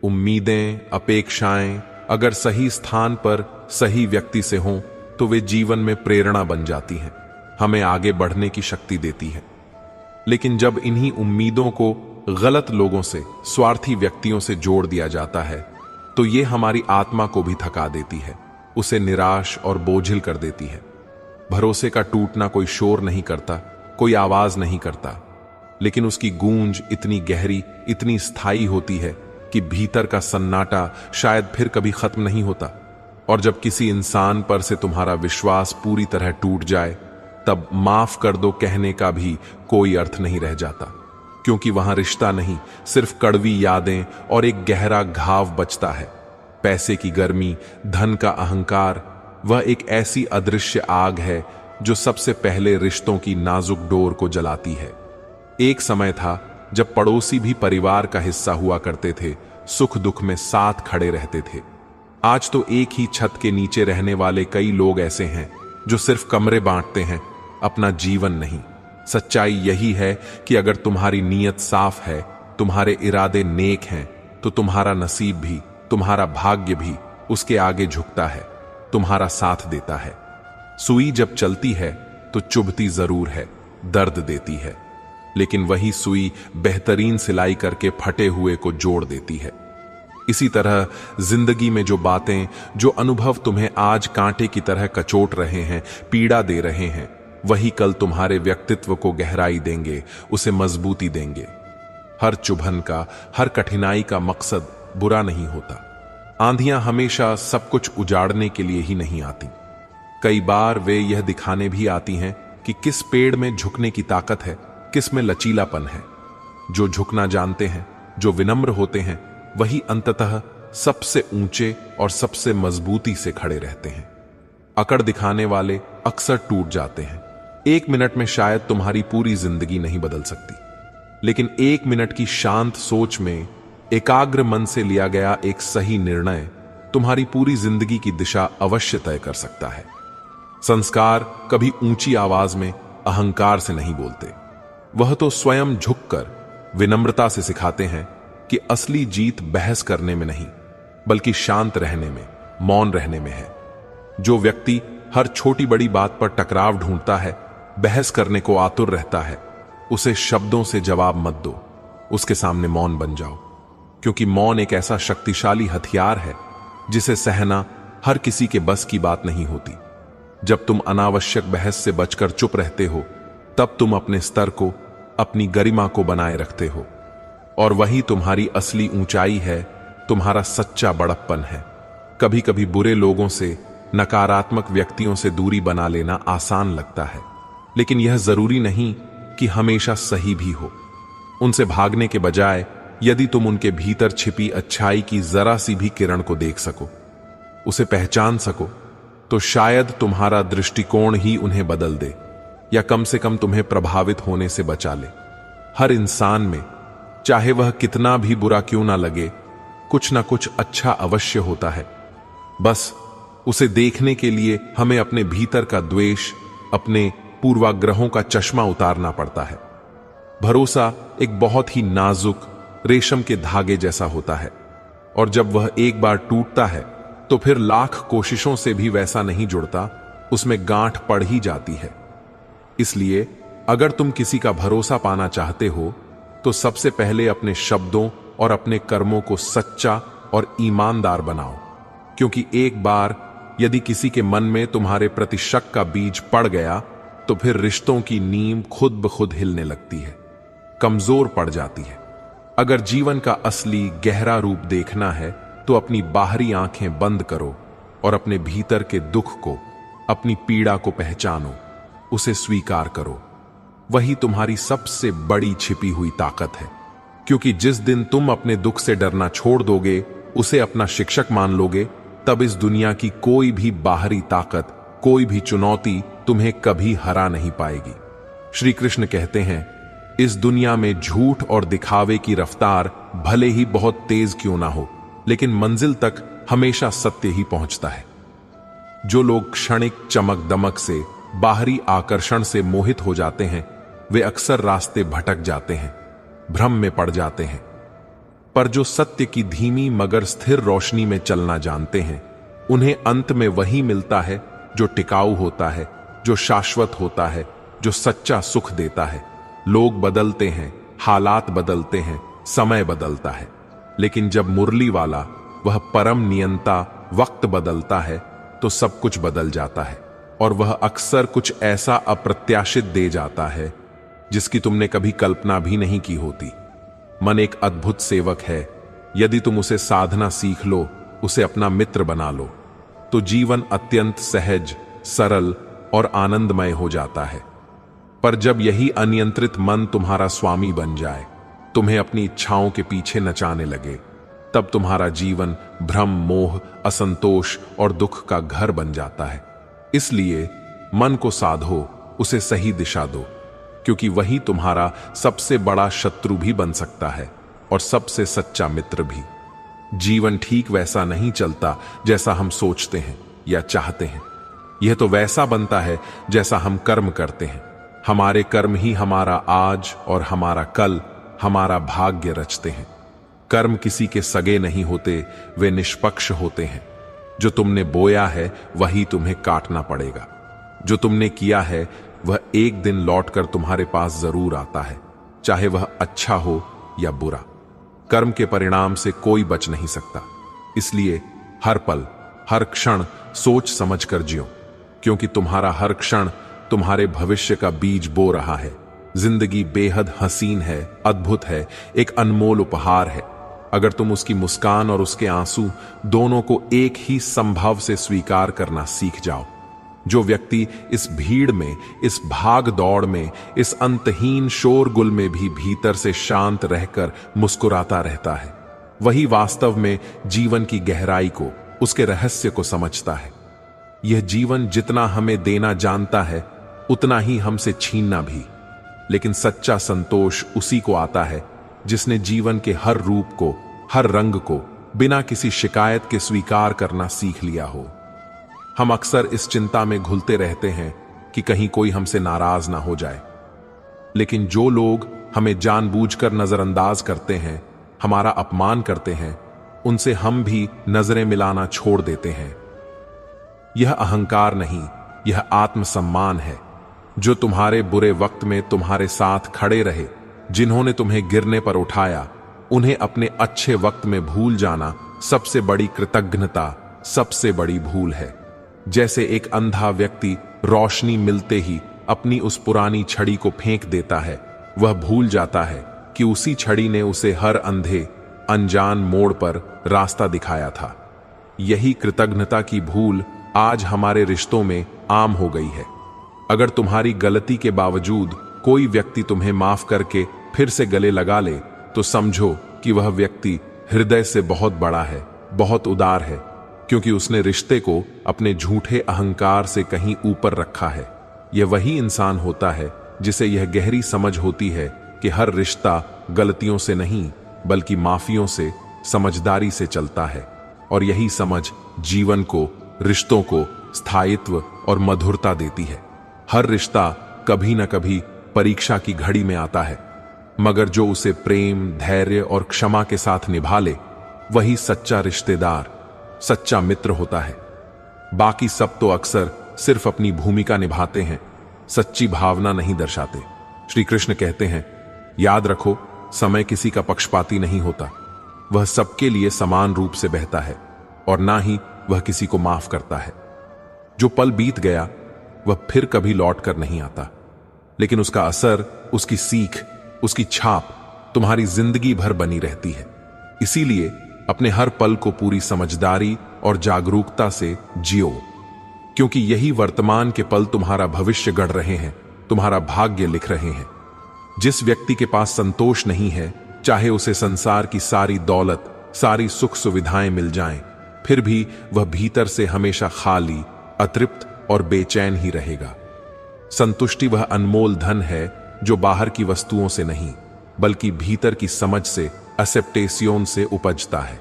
उम्मीदें, अपेक्षाएं अगर सही स्थान पर सही व्यक्ति से हों तो वे जीवन में प्रेरणा बन जाती हैं, हमें आगे बढ़ने की शक्ति देती है। लेकिन जब इन्हीं उम्मीदों को गलत लोगों से, स्वार्थी व्यक्तियों से जोड़ दिया जाता है, तो ये हमारी आत्मा को भी थका देती है, उसे निराश और बोझिल कर देती है। भरोसे का टूटना कोई शोर नहीं करता, कोई आवाज नहीं करता, लेकिन उसकी गूंज इतनी गहरी, इतनी स्थायी होती है कि भीतर का सन्नाटा शायद फिर कभी खत्म नहीं होता। और जब किसी इंसान पर से तुम्हारा विश्वास पूरी तरह टूट जाए, तब माफ कर दो कहने का भी कोई अर्थ नहीं रह जाता, क्योंकि वहां रिश्ता नहीं, सिर्फ कड़वी यादें और एक गहरा घाव बचता है। पैसे की गर्मी, धन का अहंकार, वह एक ऐसी अदृश्य आग है जो सबसे पहले रिश्तों की नाजुक डोर को जलाती है। एक समय था जब पड़ोसी भी परिवार का हिस्सा हुआ करते थे, सुख दुख में साथ खड़े रहते थे। आज तो एक ही छत के नीचे रहने वाले कई लोग ऐसे हैं जो सिर्फ कमरे बांटते हैं, अपना जीवन नहीं। सच्चाई यही है कि अगर तुम्हारी नीयत साफ है, तुम्हारे इरादे नेक हैं, तो तुम्हारा नसीब भी, तुम्हारा भाग्य भी उसके आगे झुकता है, तुम्हारा साथ देता है। सुई जब चलती है तो चुभती जरूर है, दर्द देती है, लेकिन वही सुई बेहतरीन सिलाई करके फटे हुए को जोड़ देती है। इसी तरह जिंदगी में जो बातें, जो अनुभव तुम्हें आज कांटे की तरह कचोट रहे हैं, पीड़ा दे रहे हैं, वही कल तुम्हारे व्यक्तित्व को गहराई देंगे, उसे मजबूती देंगे। हर चुभन का, हर कठिनाई का मकसद बुरा नहीं होता। आंधियां हमेशा सब कुछ उजाड़ने के लिए ही नहीं आती। कई बार वे यह दिखाने भी आती हैं कि किस पेड़ में झुकने की ताकत है, किस में लचीलापन है। जो झुकना जानते हैं, जो विनम्र होते हैं, वही अंततः सबसे ऊंचे और सबसे मजबूती से खड़े रहते हैं। अकड़ दिखाने वाले अक्सर टूट जाते हैं। 1 मिनट में शायद तुम्हारी पूरी जिंदगी नहीं बदल सकती, लेकिन 1 मिनट की शांत सोच में, एकाग्र मन से लिया गया एक सही निर्णय तुम्हारी पूरी जिंदगी की दिशा अवश्य तय कर सकता है। संस्कार कभी ऊंची आवाज में अहंकार से नहीं बोलते, वह तो स्वयं झुककर विनम्रता से सिखाते हैं कि असली जीत बहस करने में नहीं, बल्कि शांत रहने में, मौन रहने में है। जो व्यक्ति हर छोटी बड़ी बात पर टकराव ढूंढता है, बहस करने को आतुर रहता है, उसे शब्दों से जवाब मत दो, उसके सामने मौन बन जाओ। क्योंकि मौन एक ऐसा शक्तिशाली हथियार है जिसे सहना हर किसी के बस की बात नहीं होती। जब तुम अनावश्यक बहस से बचकर चुप रहते हो, तब तुम अपने स्तर को, अपनी गरिमा को बनाए रखते हो, और वही तुम्हारी असली ऊंचाई है, तुम्हारा सच्चा बड़प्पन है। कभी कभी बुरे लोगों से, नकारात्मक व्यक्तियों से दूरी बना लेना आसान लगता है, लेकिन यह जरूरी नहीं कि हमेशा सही भी हो। उनसे भागने के बजाय यदि तुम उनके भीतर छिपी अच्छाई की जरा सी भी किरण को देख सको, उसे पहचान सको, तो शायद तुम्हारा दृष्टिकोण ही उन्हें बदल दे, या कम से कम तुम्हें प्रभावित होने से बचा ले। हर इंसान में, चाहे वह कितना भी बुरा क्यों ना लगे, कुछ ना कुछ अच्छा अवश्य होता है। बस उसे देखने के लिए हमें अपने भीतर का द्वेष, अपने पूर्वाग्रहों का चश्मा उतारना पड़ता है। भरोसा एक बहुत ही नाजुक रेशम के धागे जैसा होता है, और जब वह एक बार टूटता है तो फिर लाख कोशिशों से भी वैसा नहीं जुड़ता, उसमें गांठ पड़ ही जाती है। इसलिए अगर तुम किसी का भरोसा पाना चाहते हो, तो सबसे पहले अपने शब्दों और अपने कर्मों को सच्चा और ईमानदार बनाओ। क्योंकि एक बार यदि किसी के मन में तुम्हारे प्रति शक का बीज पड़ गया, तो फिर रिश्तों की नींव खुद ब खुद हिलने लगती है, कमजोर पड़ जाती है। अगर जीवन का असली गहरा रूप देखना है, तो अपनी बाहरी आंखें बंद करो और अपने भीतर के दुख को, अपनी पीड़ा को पहचानो, उसे स्वीकार करो। वही तुम्हारी सबसे बड़ी छिपी हुई ताकत है। क्योंकि जिस दिन तुम अपने दुख से डरना छोड़ दोगे, उसे अपना शिक्षक मान लोगे, तब इस दुनिया की कोई भी बाहरी ताकत, कोई भी चुनौती तुम्हें कभी हरा नहीं पाएगी। श्री कृष्ण कहते हैं, इस दुनिया में झूठ और दिखावे की रफ्तार भले ही बहुत तेज क्यों ना हो, लेकिन मंजिल तक हमेशा सत्य ही पहुंचता है। जो लोग क्षणिक चमक दमक से, बाहरी आकर्षण से मोहित हो जाते हैं, वे अक्सर रास्ते भटक जाते हैं, भ्रम में पड़ जाते हैं। पर जो सत्य की धीमी मगर स्थिर रोशनी में चलना जानते हैं, उन्हें अंत में वही मिलता है जो टिकाऊ होता है, जो शाश्वत होता है, जो सच्चा सुख देता है। लोग बदलते हैं, हालात बदलते हैं, समय बदलता है, लेकिन जब मुरली वाला, वह परम नियंता वक्त बदलता है, तो सब कुछ बदल जाता है। और वह अक्सर कुछ ऐसा अप्रत्याशित दे जाता है जिसकी तुमने कभी कल्पना भी नहीं की होती। मन एक अद्भुत सेवक है। यदि तुम उसे साधना सीख लो, उसे अपना मित्र बना लो, तो जीवन अत्यंत सहज, सरल और आनंदमय हो जाता है। पर जब यही अनियंत्रित मन तुम्हारा स्वामी बन जाए, तुम्हें अपनी इच्छाओं के पीछे नचाने लगे, तब तुम्हारा जीवन भ्रम, मोह, असंतोष और दुख का घर बन जाता है। इसलिए मन को साधो, उसे सही दिशा दो, क्योंकि वही तुम्हारा सबसे बड़ा शत्रु भी बन सकता है और सबसे सच्चा मित्र भी। जीवन ठीक वैसा नहीं चलता जैसा हम सोचते हैं या चाहते हैं। यह तो वैसा बनता है जैसा हम कर्म करते हैं। हमारे कर्म ही हमारा आज और हमारा कल, हमारा भाग्य रचते हैं। कर्म किसी के सगे नहीं होते, वे निष्पक्ष होते हैं। जो तुमने बोया है वही तुम्हें काटना पड़ेगा। जो तुमने किया है वह एक दिन लौटकर तुम्हारे पास जरूर आता है, चाहे वह अच्छा हो या बुरा। कर्म के परिणाम से कोई बच नहीं सकता। इसलिए हर पल, हर क्षण सोच समझ कर जियो, क्योंकि तुम्हारा हर क्षण तुम्हारे भविष्य का बीज बो रहा है। जिंदगी बेहद हसीन है, अद्भुत है, एक अनमोल उपहार है। अगर तुम उसकी मुस्कान और उसके आंसू दोनों को एक ही संभव से स्वीकार करना सीख जाओ। जो व्यक्ति इस भीड़ में, इस भाग दौड़ में, इस अंतहीन शोरगुल में भी भीतर से शांत रहकर मुस्कुराता रहता है, वही वास्तव में जीवन की गहराई को, उसके रहस्य को समझता है। यह जीवन जितना हमें देना जानता है, उतना ही हमसे छीनना भी। लेकिन सच्चा संतोष उसी को आता है जिसने जीवन के हर रूप को, हर रंग को बिना किसी शिकायत के स्वीकार करना सीख लिया हो। हम अक्सर इस चिंता में घुलते रहते हैं कि कहीं कोई हमसे नाराज ना हो जाए। लेकिन जो लोग हमें जानबूझकर नजरअंदाज करते हैं, हमारा अपमान करते हैं, उनसे हम भी नजरें मिलाना छोड़ देते हैं। यह अहंकार नहीं, यह आत्मसम्मान है। जो तुम्हारे बुरे वक्त में तुम्हारे साथ खड़े रहे, जिन्होंने तुम्हें गिरने पर उठाया, उन्हें अपने अच्छे वक्त में भूल जाना सबसे बड़ी कृतज्ञता, सबसे बड़ी भूल है। जैसे एक अंधा व्यक्ति रोशनी मिलते ही अपनी उस पुरानी छड़ी को फेंक देता है, वह भूल जाता है कि उसी छड़ी ने उसे हर अंधे अनजान मोड़ पर रास्ता दिखाया था। यही कृतज्ञता की भूल आज हमारे रिश्तों में आम हो गई है। अगर तुम्हारी गलती के बावजूद कोई व्यक्ति तुम्हें माफ करके फिर से गले लगा ले, तो समझो कि वह व्यक्ति हृदय से बहुत बड़ा है, बहुत उदार है, क्योंकि उसने रिश्ते को अपने झूठे अहंकार से कहीं ऊपर रखा है। यह वही इंसान होता है जिसे यह गहरी समझ होती है कि हर रिश्ता गलतियों से नहीं, बल्कि माफियों से, समझदारी से चलता है। और यही समझ जीवन को, रिश्तों को स्थायित्व और मधुरता देती है। हर रिश्ता कभी न कभी परीक्षा की घड़ी में आता है, मगर जो उसे प्रेम, धैर्य और क्षमा के साथ निभा ले, वही सच्चा रिश्तेदार, सच्चा मित्र होता है। बाकी सब तो अक्सर सिर्फ अपनी भूमिका निभाते हैं, सच्ची भावना नहीं दर्शाते। श्री कृष्ण कहते हैं, याद रखो, समय किसी का पक्षपाती नहीं होता। वह सबके लिए समान रूप से बहता है और ना ही वह किसी को माफ करता है। जो पल बीत गया वह फिर कभी लौट कर नहीं आता, लेकिन उसका असर, उसकी सीख, उसकी छाप तुम्हारी जिंदगी भर बनी रहती है। इसीलिए अपने हर पल को पूरी समझदारी और जागरूकता से जियो, क्योंकि यही वर्तमान के पल तुम्हारा भविष्य गढ़ रहे हैं, तुम्हारा भाग्य लिख रहे हैं। जिस व्यक्ति के पास संतोष नहीं है, चाहे उसे संसार की सारी दौलत, सारी सुख सुविधाएं मिल जाएं, फिर भी वह भीतर से हमेशा खाली, अतृप्त और बेचैन ही रहेगा। संतुष्टि वह अनमोल धन है जो बाहर की वस्तुओं से नहीं, बल्कि भीतर की समझ से, एक्सेप्टेशन से उपजता है।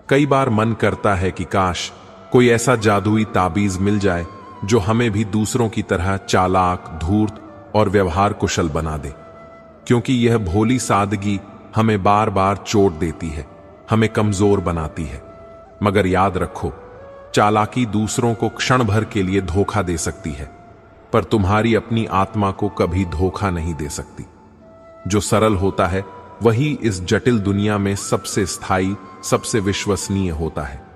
कई बार मन करता है कि काश कोई ऐसा जादुई ताबीज मिल जाए जो हमें भी दूसरों की तरह चालाक, धूर्त और व्यवहार कुशल बना दे, क्योंकि यह भोली सादगी हमें बार बार चोट देती है, हमें कमजोर बनाती है। मगर याद रखो, चालाकी दूसरों को क्षण भर के लिए धोखा दे सकती है, पर तुम्हारी अपनी आत्मा को कभी धोखा नहीं दे सकती। जो सरल होता है वही इस जटिल दुनिया में सबसे स्थायी, सबसे विश्वसनीय होता है।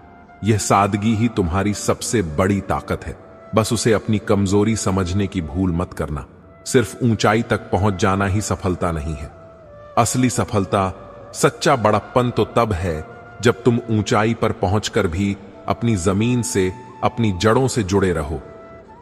यह सादगी ही तुम्हारी सबसे बड़ी ताकत है। बस उसे अपनी कमजोरी समझने की भूल मत करना। सिर्फ ऊंचाई तक पहुंच जाना ही सफलता नहीं है। असली सफलता, सच्चा बड़प्पन तो तब है जब तुम ऊंचाई पर पहुंचकर भी अपनी जमीन से, अपनी जड़ों से जुड़े रहो।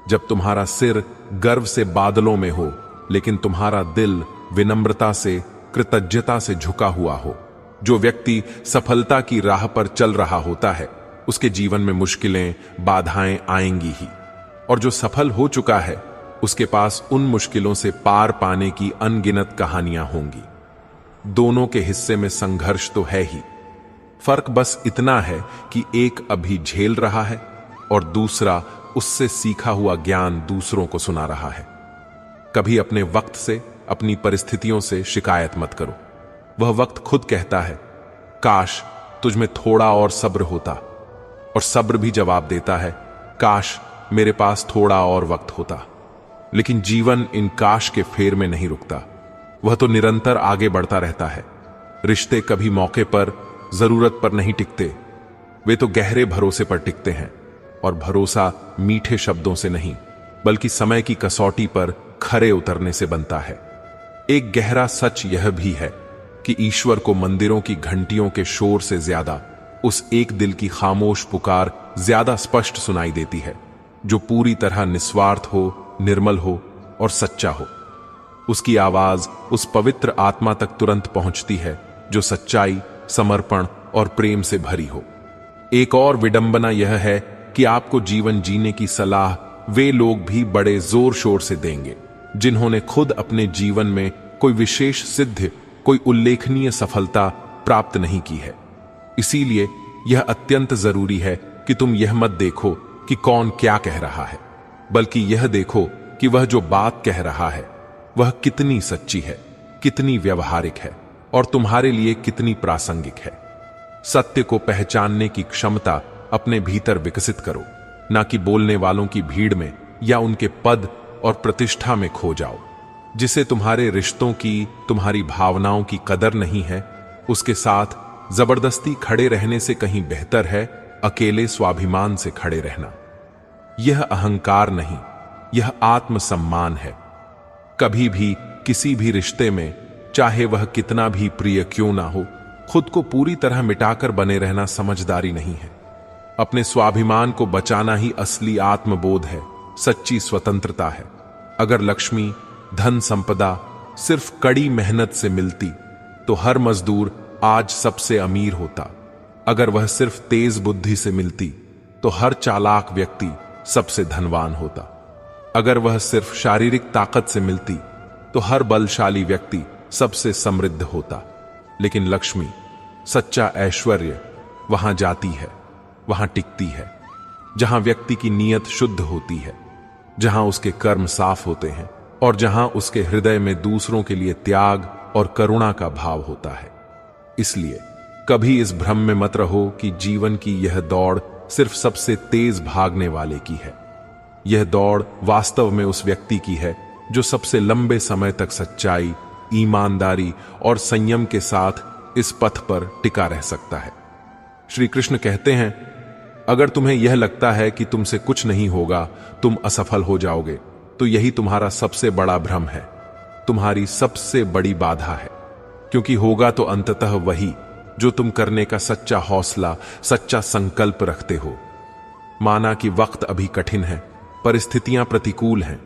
जब तुम्हारा सिर गर्व से बादलों में हो, लेकिन तुम्हारा दिल विनम्रता से, कृतज्ञता से झुका हुआ हो। जो व्यक्ति सफलता की राह पर चल रहा होता है, उसके जीवन में मुश्किलें, बाधाएं आएंगी ही, और जो सफल हो चुका है, उसके पास उन मुश्किलों से पार पाने की अनगिनत कहानियां होंगी। दोनों के हिस्से में संघर्ष तो है ही, फर्क बस इतना है कि एक अभी झेल रहा है और दूसरा उससे सीखा हुआ ज्ञान दूसरों को सुना रहा है। कभी अपने वक्त से, अपनी परिस्थितियों से शिकायत मत करो। वह वक्त खुद कहता है, काश तुझ में थोड़ा और सब्र होता, और सब्र भी जवाब देता है, काश मेरे पास थोड़ा और वक्त होता। लेकिन जीवन इन काश के फेर में नहीं रुकता, वह तो निरंतर आगे बढ़ता रहता है। रिश्ते कभी मौके पर, जरूरत पर नहीं टिकते, वे तो गहरे भरोसे पर टिकते हैं, और भरोसा मीठे शब्दों से नहीं, बल्कि समय की कसौटी पर खरे उतरने से बनता है। एक गहरा सच यह भी है कि ईश्वर को मंदिरों की घंटियों के शोर से ज्यादा उस एक दिल की खामोश पुकार ज्यादा स्पष्ट सुनाई देती है, जो पूरी तरह निस्वार्थ हो, निर्मल हो और सच्चा हो। उसकी आवाज उस पवित्र आत्मा तक तुरंत पहुंचती है जो सच्चाई, समर्पण और प्रेम से भरी हो। एक और विडंबना यह है कि आपको जीवन जीने की सलाह वे लोग भी बड़े जोर शोर से देंगे जिन्होंने खुद अपने जीवन में कोई विशेष सिद्ध, कोई उल्लेखनीय सफलता प्राप्त नहीं की है। इसीलिए यह अत्यंत जरूरी है कि तुम यह मत देखो कि कौन क्या कह रहा है, बल्कि यह देखो कि वह जो बात कह रहा है वह कितनी सच्ची है, कितनी व्यवहारिक है और तुम्हारे लिए कितनी प्रासंगिक है। सत्य को पहचानने की क्षमता अपने भीतर विकसित करो, ना कि बोलने वालों की भीड़ में या उनके पद और प्रतिष्ठा में खो जाओ। जिसे तुम्हारे रिश्तों की, तुम्हारी भावनाओं की कदर नहीं है, उसके साथ जबरदस्ती खड़े रहने से कहीं बेहतर है अकेले स्वाभिमान से खड़े रहना। यह अहंकार नहीं, यह आत्मसम्मान है। कभी भी किसी भी रिश्ते में, चाहे वह कितना भी प्रिय क्यों ना हो, खुद को पूरी तरह मिटाकर बने रहना समझदारी नहीं है। अपने स्वाभिमान को बचाना ही असली आत्मबोध है, सच्ची स्वतंत्रता है। अगर लक्ष्मी, धन संपदा सिर्फ कड़ी मेहनत से मिलती तो हर मजदूर आज सबसे अमीर होता। अगर वह सिर्फ तेज बुद्धि से मिलती तो हर चालाक व्यक्ति सबसे धनवान होता। अगर वह सिर्फ शारीरिक ताकत से मिलती तो हर बलशाली व्यक्ति सबसे समृद्ध होता। लेकिन लक्ष्मी, सच्चा ऐश्वर्य वहां जाती है, वहां टिकती है, जहां व्यक्ति की नीयत शुद्ध होती है, जहां उसके कर्म साफ होते हैं और जहां उसके हृदय में दूसरों के लिए त्याग और करुणा का भाव होता है। इसलिए कभी इस भ्रम में मत रहो कि जीवन की यह दौड़ सिर्फ सबसे तेज भागने वाले की है। यह दौड़ वास्तव में उस व्यक्ति की है जो सबसे लंबे समय तक सच्चाई, ईमानदारी और संयम के साथ इस पथ पर टिका रह सकता है। श्री कृष्ण कहते हैं, अगर तुम्हें यह लगता है कि तुमसे कुछ नहीं होगा, तुम असफल हो जाओगे, तो यही तुम्हारा सबसे बड़ा भ्रम है, तुम्हारी सबसे बड़ी बाधा है। क्योंकि होगा तो अंततः वही जो तुम करने का सच्चा हौसला, सच्चा संकल्प रखते हो। माना कि वक्त अभी कठिन है, परिस्थितियां प्रतिकूल हैं,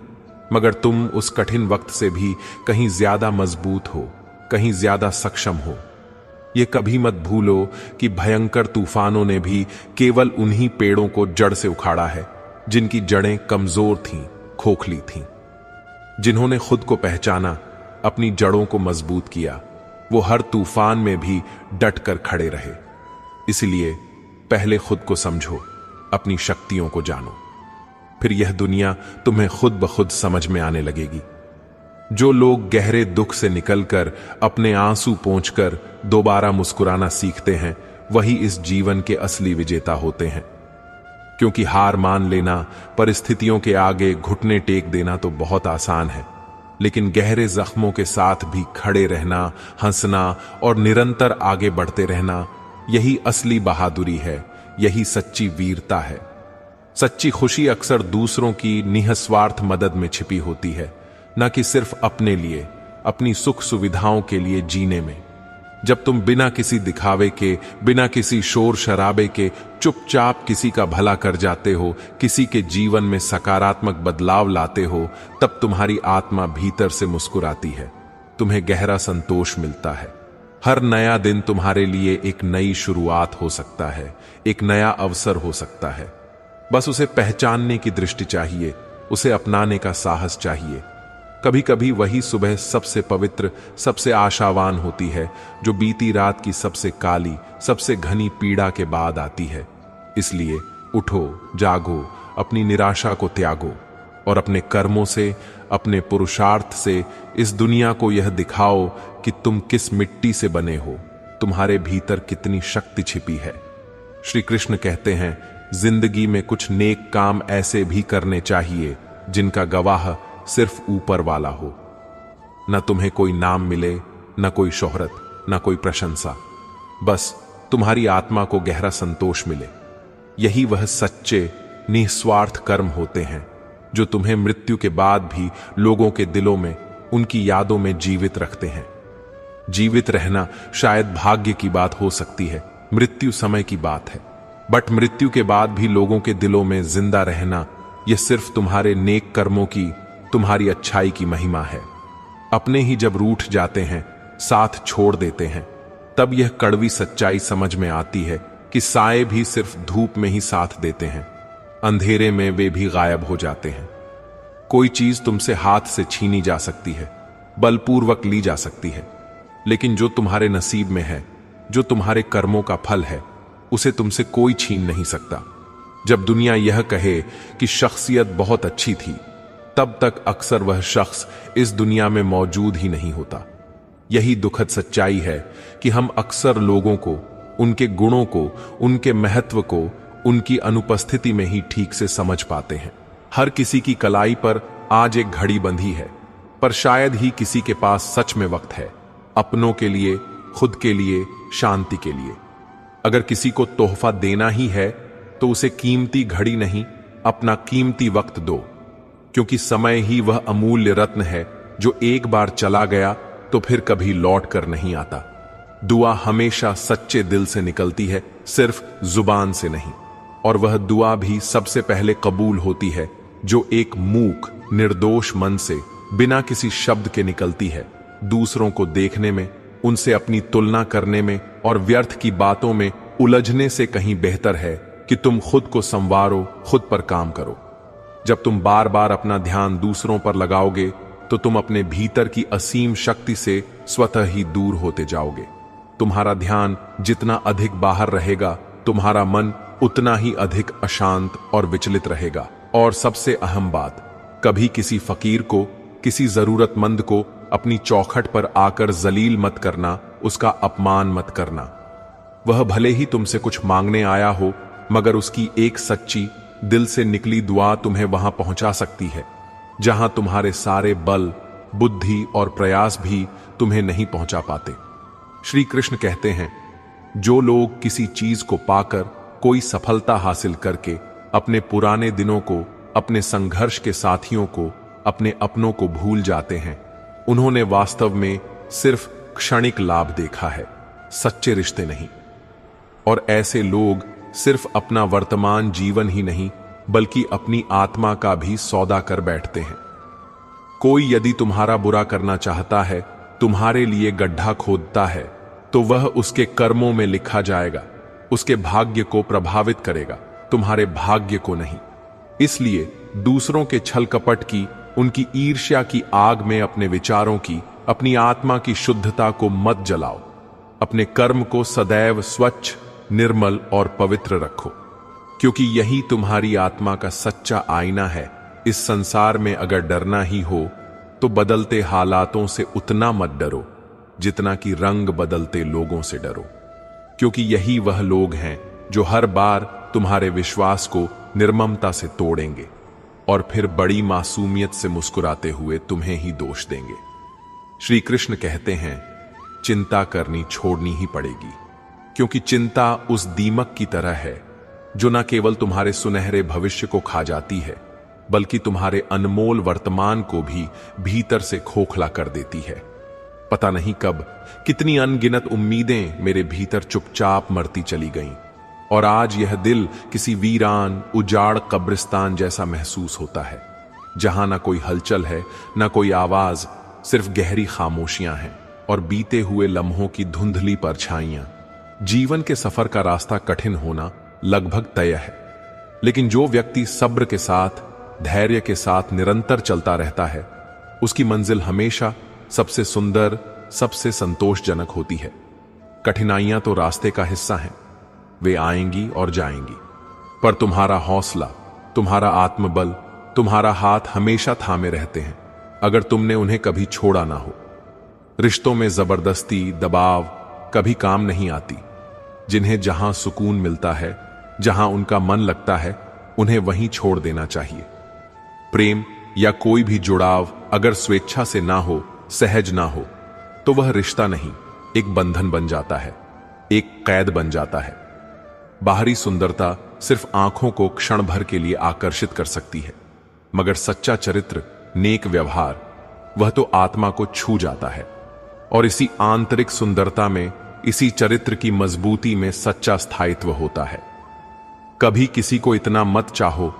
मगर तुम उस कठिन वक्त से भी कहीं ज्यादा मजबूत हो, कहीं ज्यादा सक्षम हो। ये कभी मत भूलो कि भयंकर तूफानों ने भी केवल उन्हीं पेड़ों को जड़ से उखाड़ा है जिनकी जड़ें कमजोर थीं, खोखली थीं। जिन्होंने खुद को पहचाना, अपनी जड़ों को मजबूत किया, वो हर तूफान में भी डट कर खड़े रहे। इसलिए पहले खुद को समझो, अपनी शक्तियों को जानो, फिर यह दुनिया तुम्हें खुद ब खुद समझ में आने लगेगी। जो लोग गहरे दुख से निकलकर अपने आंसू पोंछकर दोबारा मुस्कुराना सीखते हैं, वही इस जीवन के असली विजेता होते हैं। क्योंकि हार मान लेना, परिस्थितियों के आगे घुटने टेक देना तो बहुत आसान है, लेकिन गहरे जख्मों के साथ भी खड़े रहना, हंसना और निरंतर आगे बढ़ते रहना, यही असली बहादुरी है, यही सच्ची वीरता है। सच्ची खुशी अक्सर दूसरों की निःस्वार्थ मदद में छिपी होती है, न कि सिर्फ अपने लिए, अपनी सुख सुविधाओं के लिए जीने में। जब तुम बिना किसी दिखावे के, बिना किसी शोर शराबे के चुपचाप किसी का भला कर जाते हो, किसी के जीवन में सकारात्मक बदलाव लाते हो, तब तुम्हारी आत्मा भीतर से मुस्कुराती है, तुम्हें गहरा संतोष मिलता है। हर नया दिन तुम्हारे लिए एक नई शुरुआत हो सकता है, एक नया अवसर हो सकता है। बस उसे पहचानने की दृष्टि चाहिए, उसे अपनाने का साहस चाहिए। कभी कभी वही सुबह सबसे पवित्र, सबसे आशावान होती है, जो बीती रात की सबसे काली, सबसे घनी पीड़ा के बाद आती है। इसलिए उठो, जागो, अपनी निराशा को त्यागो और अपने कर्मों से, अपने पुरुषार्थ से इस दुनिया को यह दिखाओ कि तुम किस मिट्टी से बने हो, तुम्हारे भीतर कितनी शक्ति छिपी है। श्री कृष्ण कहते हैं, जिंदगी में कुछ नेक काम ऐसे भी करने चाहिए जिनका गवाह सिर्फ ऊपर वाला हो। न तुम्हें कोई नाम मिले, न कोई शोहरत, न कोई प्रशंसा, बस तुम्हारी आत्मा को गहरा संतोष मिले। यही वह सच्चे निस्वार्थ कर्म होते हैं जो तुम्हें मृत्यु के बाद भी लोगों के दिलों में, उनकी यादों में जीवित रखते हैं। जीवित रहना शायद भाग्य की बात हो सकती है, मृत्यु समय की बात है, बट मृत्यु के बाद भी लोगों के दिलों में जिंदा रहना, यह सिर्फ तुम्हारे नेक कर्मों की, तुम्हारी अच्छाई की महिमा है। अपने ही जब रूठ जाते हैं, साथ छोड़ देते हैं, तब यह कड़वी सच्चाई समझ में आती है कि साए भी सिर्फ धूप में ही साथ देते हैं, अंधेरे में वे भी गायब हो जाते हैं। कोई चीज तुमसे हाथ से छीनी जा सकती है, बलपूर्वक ली जा सकती है, लेकिन जो तुम्हारे नसीब में है, जो तुम्हारे कर्मों का फल है, उसे तुमसे कोई छीन नहीं सकता। जब दुनिया यह कहे कि शख्सियत बहुत अच्छी थी, तब तक अक्सर वह शख्स इस दुनिया में मौजूद ही नहीं होता। यही दुखद सच्चाई है कि हम अक्सर लोगों को, उनके गुणों को, उनके महत्व को उनकी अनुपस्थिति में ही ठीक से समझ पाते हैं। हर किसी की कलाई पर आज एक घड़ी बंधी है, पर शायद ही किसी के पास सच में वक्त है, अपनों के लिए, खुद के लिए, शांति के लिए। अगर किसी को तोहफा देना ही है तो उसे कीमती घड़ी नहीं, अपना कीमती वक्त दो, क्योंकि समय ही वह अमूल्य रत्न है जो एक बार चला गया तो फिर कभी लौट कर नहीं आता। दुआ हमेशा सच्चे दिल से निकलती है, सिर्फ जुबान से नहीं, और वह दुआ भी सबसे पहले कबूल होती है जो एक मूक, निर्दोष मन से, बिना किसी शब्द के निकलती है। दूसरों को देखने में, उनसे अपनी तुलना करने में और व्यर्थ की बातों में उलझने से कहीं बेहतर है कि तुम खुद को संवारो, खुद पर काम करो। जब तुम बार बार अपना ध्यान दूसरों पर लगाओगे तो तुम अपने भीतर की असीम शक्ति से स्वतः ही दूर होते जाओगे। तुम्हारा ध्यान जितना अधिक बाहर रहेगा, तुम्हारा मन उतना ही अधिक अशांत और विचलित रहेगा। और सबसे अहम बात, कभी किसी फकीर को, किसी जरूरतमंद को अपनी चौखट पर आकर जलील मत करना, उसका अपमान मत करना। वह भले ही तुमसे कुछ मांगने आया हो, मगर उसकी एक सच्ची, दिल से निकली दुआ तुम्हें वहां पहुंचा सकती है जहां तुम्हारे सारे बल, बुद्धि और प्रयास भी तुम्हें नहीं पहुंचा पाते। श्री कृष्ण कहते हैं, जो लोग किसी चीज को पाकर, कोई सफलता हासिल करके अपने पुराने दिनों को, अपने संघर्ष के साथियों को, अपने अपनों को भूल जाते हैं, उन्होंने वास्तव में सिर्फ क्षणिक लाभ देखा है, सच्चे रिश्ते नहीं। और ऐसे लोग सिर्फ अपना वर्तमान जीवन ही नहीं, बल्कि अपनी आत्मा का भी सौदा कर बैठते हैं। कोई यदि तुम्हारा बुरा करना चाहता है, तुम्हारे लिए गड्ढा खोदता है, तो वह उसके कर्मों में लिखा जाएगा, उसके भाग्य को प्रभावित करेगा, तुम्हारे भाग्य को नहीं। इसलिए दूसरों के छल कपट की, उनकी ईर्ष्या की आग में अपने विचारों की, अपनी आत्मा की शुद्धता को मत जलाओ। अपने कर्म को सदैव स्वच्छ, निर्मल और पवित्र रखो, क्योंकि यही तुम्हारी आत्मा का सच्चा आईना है। इस संसार में अगर डरना ही हो तो बदलते हालातों से उतना मत डरो जितना कि रंग बदलते लोगों से डरो, क्योंकि यही वह लोग हैं जो हर बार तुम्हारे विश्वास को निर्ममता से तोड़ेंगे और फिर बड़ी मासूमियत से मुस्कुराते हुए तुम्हें ही दोष देंगे। श्री कृष्ण कहते हैं, चिंता करनी छोड़नी ही पड़ेगी, क्योंकि चिंता उस दीमक की तरह है जो न केवल तुम्हारे सुनहरे भविष्य को खा जाती है, बल्कि तुम्हारे अनमोल वर्तमान को भी भीतर से खोखला कर देती है। पता नहीं कब कितनी अनगिनत उम्मीदें मेरे भीतर चुपचाप मरती चली गईं, और आज यह दिल किसी वीरान, उजाड़ कब्रिस्तान जैसा महसूस होता है, जहां ना कोई हलचल है, ना कोई आवाज, सिर्फ गहरी खामोशियां हैं और बीते हुए लम्हों की धुंधली परछाइयां। जीवन के सफर का रास्ता कठिन होना लगभग तय है, लेकिन जो व्यक्ति सब्र के साथ, धैर्य के साथ निरंतर चलता रहता है, उसकी मंजिल हमेशा सबसे सुंदर, सबसे संतोषजनक होती है। कठिनाइयां तो रास्ते का हिस्सा हैं, वे आएंगी और जाएंगी, पर तुम्हारा हौसला, तुम्हारा आत्मबल, तुम्हारा हाथ हमेशा थामे रहते हैं, अगर तुमने उन्हें कभी छोड़ा ना हो। रिश्तों में जबरदस्ती, दबाव कभी काम नहीं आती। जिन्हें जहां सुकून मिलता है, जहां उनका मन लगता है, उन्हें वहीं छोड़ देना चाहिए। प्रेम या कोई भी जुड़ाव अगर स्वेच्छा से ना हो, सहज ना हो, तो वह रिश्ता नहीं, एक बंधन बन जाता है, एक कैद बन जाता है। बाहरी सुंदरता सिर्फ आंखों को क्षण भर के लिए आकर्षित कर सकती है, मगर सच्चा चरित्र, नेक व्यवहार, वह तो आत्मा को छू जाता है। और इसी आंतरिक सुंदरता में, इसी चरित्र की मजबूती में सच्चा स्थायित्व होता है। कभी किसी को इतना मत चाहो,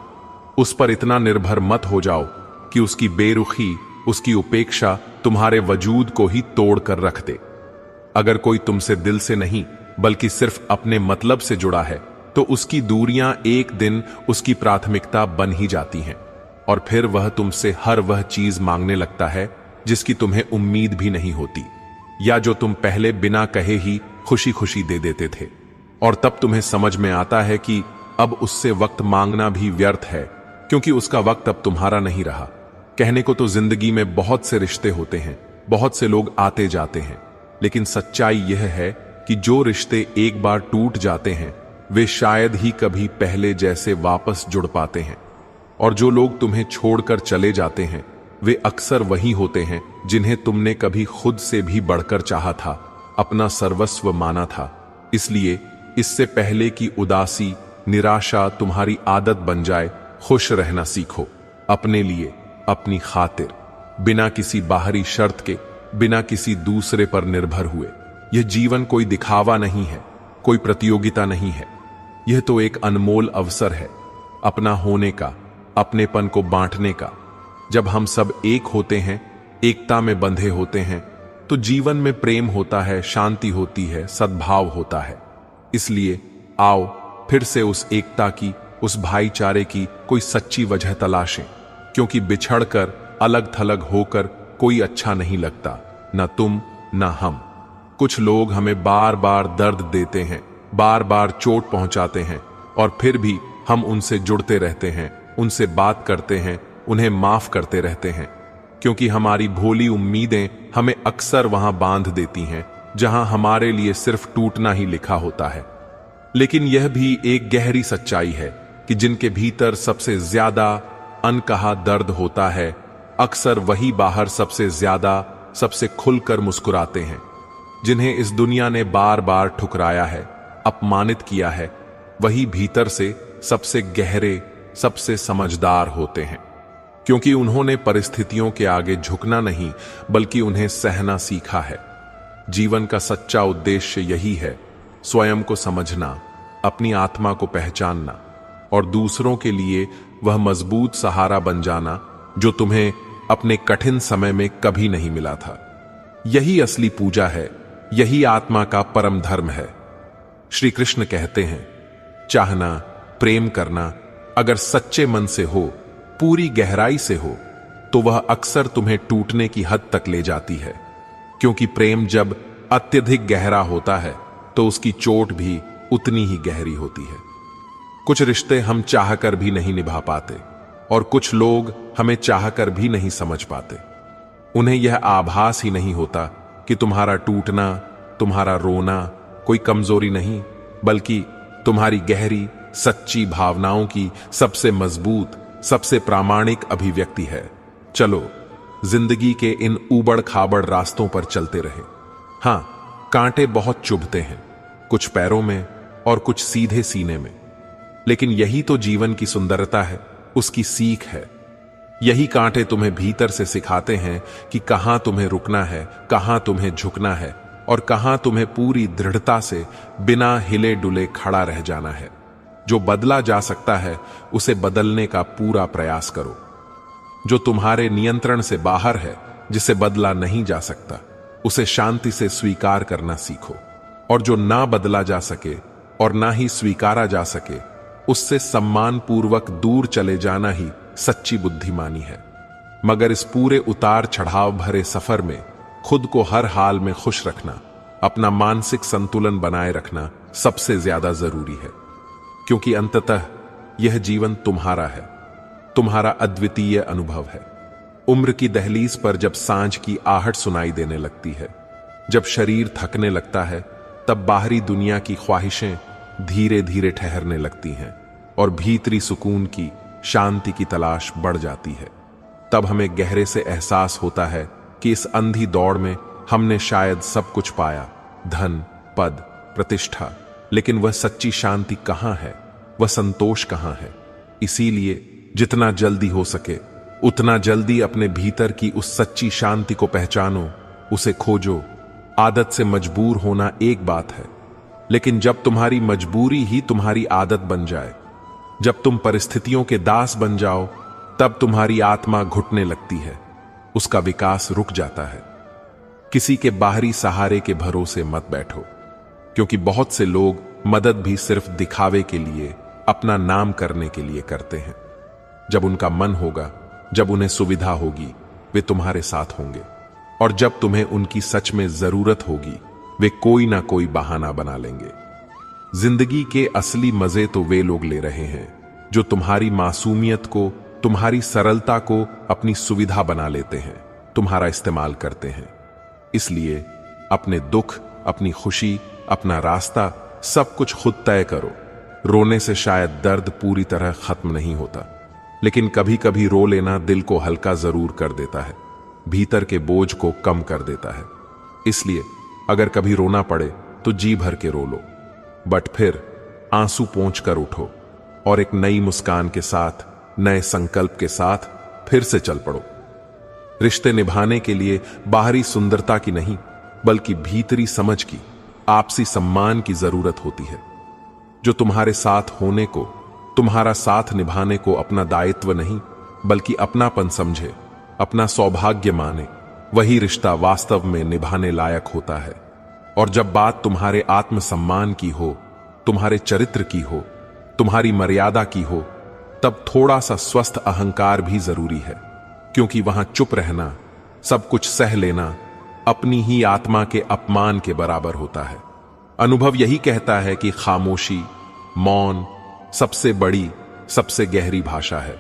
उस पर इतना निर्भर मत हो जाओ कि उसकी बेरुखी, उसकी उपेक्षा तुम्हारे वजूद को ही तोड़ कर रख दे। अगर कोई तुमसे दिल से नहीं बल्कि सिर्फ अपने मतलब से जुड़ा है, तो उसकी दूरियां एक दिन उसकी प्राथमिकता बन ही जाती हैं, और फिर वह तुमसे हर वह चीज मांगने लगता है जिसकी तुम्हें उम्मीद भी नहीं होती, या जो तुम पहले बिना कहे ही खुशी खुशी दे देते थे। और तब तुम्हें समझ में आता है कि अब उससे वक्त मांगना भी व्यर्थ है, क्योंकि उसका वक्त अब तुम्हारा नहीं रहा। कहने को तो जिंदगी में बहुत से रिश्ते होते हैं, बहुत से लोग आते जाते हैं, लेकिन सच्चाई यह है कि जो रिश्ते एक बार टूट जाते हैं, वे शायद ही कभी पहले जैसे वापस जुड़ पाते हैं। और जो लोग तुम्हें छोड़कर चले जाते हैं, वे अक्सर वही होते हैं जिन्हें तुमने कभी खुद से भी बढ़कर चाहा था, अपना सर्वस्व माना था। इसलिए इससे पहले कि उदासी, निराशा तुम्हारी आदत बन जाए, खुश रहना सीखो, अपने लिए, अपनी खातिर, बिना किसी बाहरी शर्त के, बिना किसी दूसरे पर निर्भर हुए। यह जीवन कोई दिखावा नहीं है, कोई प्रतियोगिता नहीं है। यह तो एक अनमोल अवसर है, अपना होने का, अपनेपन को बांटने का। जब हम सब एक होते हैं, एकता में बंधे होते हैं, तो जीवन में प्रेम होता है, शांति होती है, सद्भाव होता है। इसलिए आओ फिर से उस एकता की, उस भाईचारे की कोई सच्ची वजह तलाशें, क्योंकि बिछड़कर, अलग थलग होकर कोई अच्छा नहीं लगता, न तुम न हम। कुछ लोग हमें बार बार दर्द देते हैं, बार बार चोट पहुंचाते हैं, और फिर भी हम उनसे जुड़ते रहते हैं, उनसे बात करते हैं, उन्हें माफ करते रहते हैं, क्योंकि हमारी भोली उम्मीदें हमें अक्सर वहां बांध देती हैं जहां हमारे लिए सिर्फ टूटना ही लिखा होता है। लेकिन यह भी एक गहरी सच्चाई है कि जिनके भीतर सबसे ज्यादा अनकहा दर्द होता है, अक्सर वही बाहर सबसे ज्यादा, सबसे खुलकर मुस्कुराते हैं। जिन्हें इस दुनिया ने बार बार ठुकराया है, अपमानित किया है, वही भीतर से सबसे गहरे, सबसे समझदार होते हैं, क्योंकि उन्होंने परिस्थितियों के आगे झुकना नहीं बल्कि उन्हें सहना सीखा है। जीवन का सच्चा उद्देश्य यही है, स्वयं को समझना, अपनी आत्मा को पहचानना, और दूसरों के लिए वह मजबूत सहारा बन जाना जो तुम्हें अपने कठिन समय में कभी नहीं मिला था। यही असली पूजा है, यही आत्मा का परम धर्म है। श्री कृष्ण कहते हैं, चाहना, प्रेम करना अगर सच्चे मन से हो, पूरी गहराई से हो, तो वह अक्सर तुम्हें टूटने की हद तक ले जाती है, क्योंकि प्रेम जब अत्यधिक गहरा होता है तो उसकी चोट भी उतनी ही गहरी होती है। कुछ रिश्ते हम चाहकर भी नहीं निभा पाते, और कुछ लोग हमें चाहकर भी नहीं समझ पाते। उन्हें यह आभास ही नहीं होता कि तुम्हारा टूटना, तुम्हारा रोना कोई कमजोरी नहीं, बल्कि तुम्हारी गहरी, सच्ची भावनाओं की सबसे मजबूत, सबसे प्रामाणिक अभिव्यक्ति है। चलो जिंदगी के इन ऊबड़ खाबड़ रास्तों पर चलते रहे। हां, कांटे बहुत चुभते हैं, कुछ पैरों में और कुछ सीधे सीने में, लेकिन यही तो जीवन की सुंदरता है, उसकी सीख है। यही कांटे तुम्हें भीतर से सिखाते हैं कि कहां तुम्हें रुकना है, कहां तुम्हें झुकना है, और कहां तुम्हें पूरी दृढ़ता से बिना हिले डुले खड़ा रह जाना है। जो बदला जा सकता है उसे बदलने का पूरा प्रयास करो। जो तुम्हारे नियंत्रण से बाहर है, जिसे बदला नहीं जा सकता, उसे शांति से स्वीकार करना सीखो। और जो ना बदला जा सके और ना ही स्वीकारा जा सके, उससे सम्मान पूर्वक दूर चले जाना ही सच्ची बुद्धिमानी है। मगर इस पूरे उतार चढ़ाव भरे सफर में खुद को हर हाल में खुश रखना, अपना मानसिक संतुलन बनाए रखना सबसे ज्यादा जरूरी है, क्योंकि अंततः यह जीवन तुम्हारा है, तुम्हारा अद्वितीय अनुभव है। उम्र की दहलीज पर जब सांझ की आहट सुनाई देने लगती है, जब शरीर थकने लगता है, तब बाहरी दुनिया की ख्वाहिशें धीरे धीरे ठहरने लगती हैं और भीतरी सुकून की, शांति की तलाश बढ़ जाती है। तब हमें गहरे से एहसास होता है कि इस अंधी दौड़ में हमने शायद सब कुछ पाया, धन, पद, प्रतिष्ठा, लेकिन वह सच्ची शांति कहां है, वह संतोष कहां है। इसीलिए जितना जल्दी हो सके उतना जल्दी अपने भीतर की उस सच्ची शांति को पहचानो, उसे खोजो। आदत से मजबूर होना एक बात है, लेकिन जब तुम्हारी मजबूरी ही तुम्हारी आदत बन जाए, जब तुम परिस्थितियों के दास बन जाओ, तब तुम्हारी आत्मा घुटने लगती है, उसका विकास रुक जाता है। किसी के बाहरी सहारे के भरोसे मत बैठो, क्योंकि बहुत से लोग मदद भी सिर्फ दिखावे के लिए, अपना नाम करने के लिए करते हैं। जब उनका मन होगा, जब उन्हें सुविधा होगी, वे तुम्हारे साथ होंगे, और जब तुम्हें उनकी सच में जरूरत होगी, वे कोई ना कोई बहाना बना लेंगे। जिंदगी के असली मजे तो वे लोग ले रहे हैं जो तुम्हारी मासूमियत को, तुम्हारी सरलता को अपनी सुविधा बना लेते हैं, तुम्हारा इस्तेमाल करते हैं। इसलिए अपने दुख, अपनी खुशी, अपना रास्ता सब कुछ खुद तय करो। रोने से शायद दर्द पूरी तरह खत्म नहीं होता, लेकिन कभी कभी रो लेना दिल को हल्का जरूर कर देता है, भीतर के बोझ को कम कर देता है। इसलिए अगर कभी रोना पड़े तो जी भर के रो लो, बट फिर आंसू पोंछ कर उठो और एक नई मुस्कान के साथ, नए संकल्प के साथ फिर से चल पड़ो। रिश्ते निभाने के लिए बाहरी सुंदरता की नहीं, बल्कि भीतरी समझ की, आपसी सम्मान की जरूरत होती है। जो तुम्हारे साथ होने को, तुम्हारा साथ निभाने को अपना दायित्व नहीं, बल्कि अपनापन समझे, अपना सौभाग्य माने, वही रिश्ता वास्तव में निभाने लायक होता है। और जब बात तुम्हारे आत्मसम्मान की हो, तुम्हारे चरित्र की हो, तुम्हारी मर्यादा की हो, तब थोड़ा सा स्वस्थ अहंकार भी जरूरी है, क्योंकि वहां चुप रहना, सब कुछ सह लेना, अपनी ही आत्मा के अपमान के बराबर होता है। अनुभव यही कहता है कि खामोशी, मौन सबसे बड़ी, सबसे गहरी भाषा है,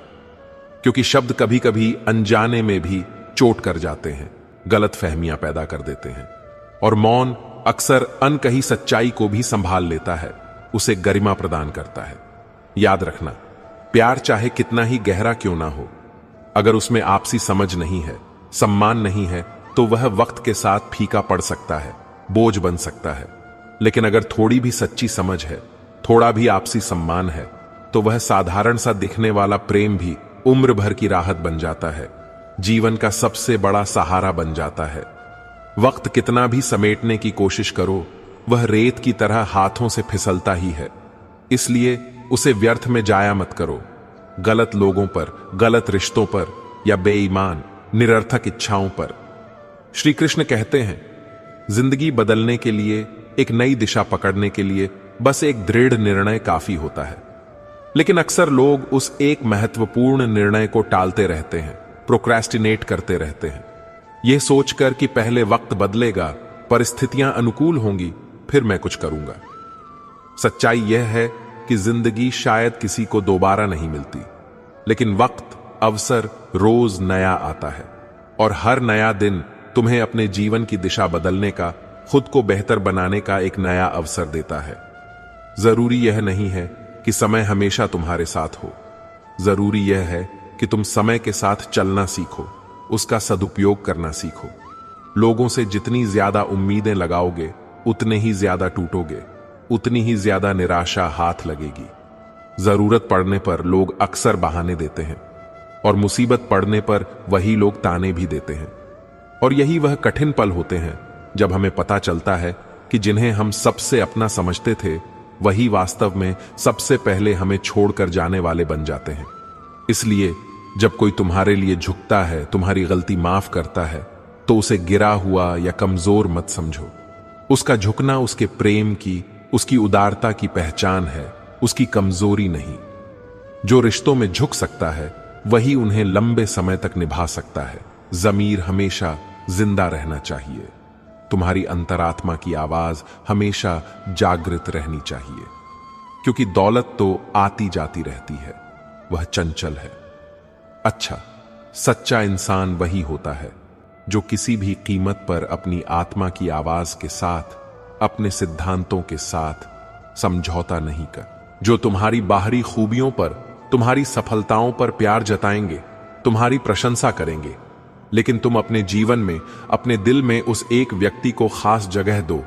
क्योंकि शब्द कभी कभी अनजाने में भी चोट कर जाते हैं, गलत फहमियां पैदा कर देते हैं। और मौन अक्सर अनकही सच्चाई को भी संभाल लेता है, उसे गरिमा प्रदान करता है। याद रखना, प्यार चाहे कितना ही गहरा क्यों ना हो, अगर उसमें आपसी समझ नहीं है, सम्मान नहीं है, तो वह वक्त के साथ फीका पड़ सकता है, बोझ बन सकता है। लेकिन अगर थोड़ी भी सच्ची समझ है, थोड़ा भी आपसी सम्मान है, तो वह साधारण सा दिखने वाला प्रेम भी उम्र भर की राहत बन जाता है, जीवन का सबसे बड़ा सहारा बन जाता है। वक्त कितना भी समेटने की कोशिश करो, वह रेत की तरह हाथों से फिसलता ही है। इसलिए उसे व्यर्थ में जाया मत करो, गलत लोगों पर, गलत रिश्तों पर, या बेईमान निरर्थक इच्छाओं पर। श्री कृष्ण कहते हैं, जिंदगी बदलने के लिए, एक नई दिशा पकड़ने के लिए बस एक दृढ़ निर्णय काफी होता है। लेकिन अक्सर लोग उस एक महत्वपूर्ण निर्णय को टालते रहते हैं, प्रोक्रेस्टिनेट करते रहते हैं, यह सोचकर कि पहले वक्त बदलेगा, परिस्थितियां अनुकूल होंगी, फिर मैं कुछ करूंगा। सच्चाई यह है कि जिंदगी शायद किसी को दोबारा नहीं मिलती, लेकिन वक्त, अवसर रोज नया आता है, और हर नया दिन तुम्हें अपने जीवन की दिशा बदलने का, खुद को बेहतर बनाने का एक नया अवसर देता है। जरूरी यह नहीं है कि समय हमेशा तुम्हारे साथ हो, जरूरी यह है कि तुम समय के साथ चलना सीखो, उसका सदुपयोग करना सीखो। लोगों से जितनी ज्यादा उम्मीदें लगाओगे, उतने ही ज्यादा टूटोगे, उतनी ही ज्यादा निराशा हाथ लगेगी। जरूरत पड़ने पर लोग अक्सर बहाने देते हैं, और मुसीबत पड़ने पर वही लोग ताने भी देते हैं। और यही वह कठिन पल होते हैं जब हमें पता चलता है कि जिन्हें हम सबसे अपना समझते थे, वही वास्तव में सबसे पहले हमें छोड़कर जाने वाले बन जाते हैं। इसलिए जब कोई तुम्हारे लिए झुकता है, तुम्हारी गलती माफ करता है, तो उसे गिरा हुआ या कमजोर मत समझो। उसका झुकना उसके प्रेम की, उसकी उदारता की पहचान है, उसकी कमजोरी नहीं। जो रिश्तों में झुक सकता है, वही उन्हें लंबे समय तक निभा सकता है। ज़मीर हमेशा जिंदा रहना चाहिए, तुम्हारी अंतरात्मा की आवाज हमेशा जागृत रहनी चाहिए, क्योंकि दौलत तो आती जाती रहती है, वह चंचल है। अच्छा, सच्चा इंसान वही होता है जो किसी भी कीमत पर अपनी आत्मा की आवाज के साथ, अपने सिद्धांतों के साथ समझौता नहीं कर। जो तुम्हारी बाहरी खूबियों पर, तुम्हारी सफलताओं पर प्यार जताएंगे, तुम्हारी प्रशंसा करेंगे, लेकिन तुम अपने जीवन में, अपने दिल में उस एक व्यक्ति को खास जगह दो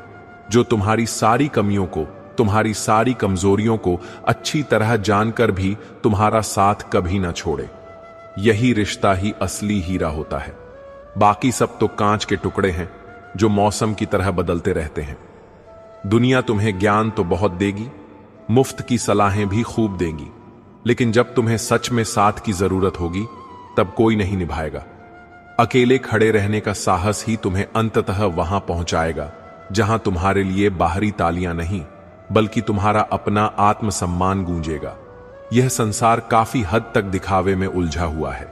जो तुम्हारी सारी कमियों को, तुम्हारी सारी कमजोरियों को अच्छी तरह जानकर भी तुम्हारा साथ कभी ना छोड़े। यही रिश्ता ही असली हीरा होता है। बाकी सब तो कांच के टुकड़े हैं जो मौसम की तरह बदलते रहते हैं। दुनिया तुम्हें ज्ञान तो बहुत देगी, मुफ्त की सलाहें भी खूब देंगी, लेकिन जब तुम्हें सच में साथ की जरूरत होगी तब कोई नहीं निभाएगा। अकेले खड़े रहने का साहस ही तुम्हें अंततः वहां पहुंचाएगा जहां तुम्हारे लिए बाहरी तालियां नहीं बल्कि तुम्हारा अपना आत्मसम्मान गूंजेगा। यह संसार काफी हद तक दिखावे में उलझा हुआ है,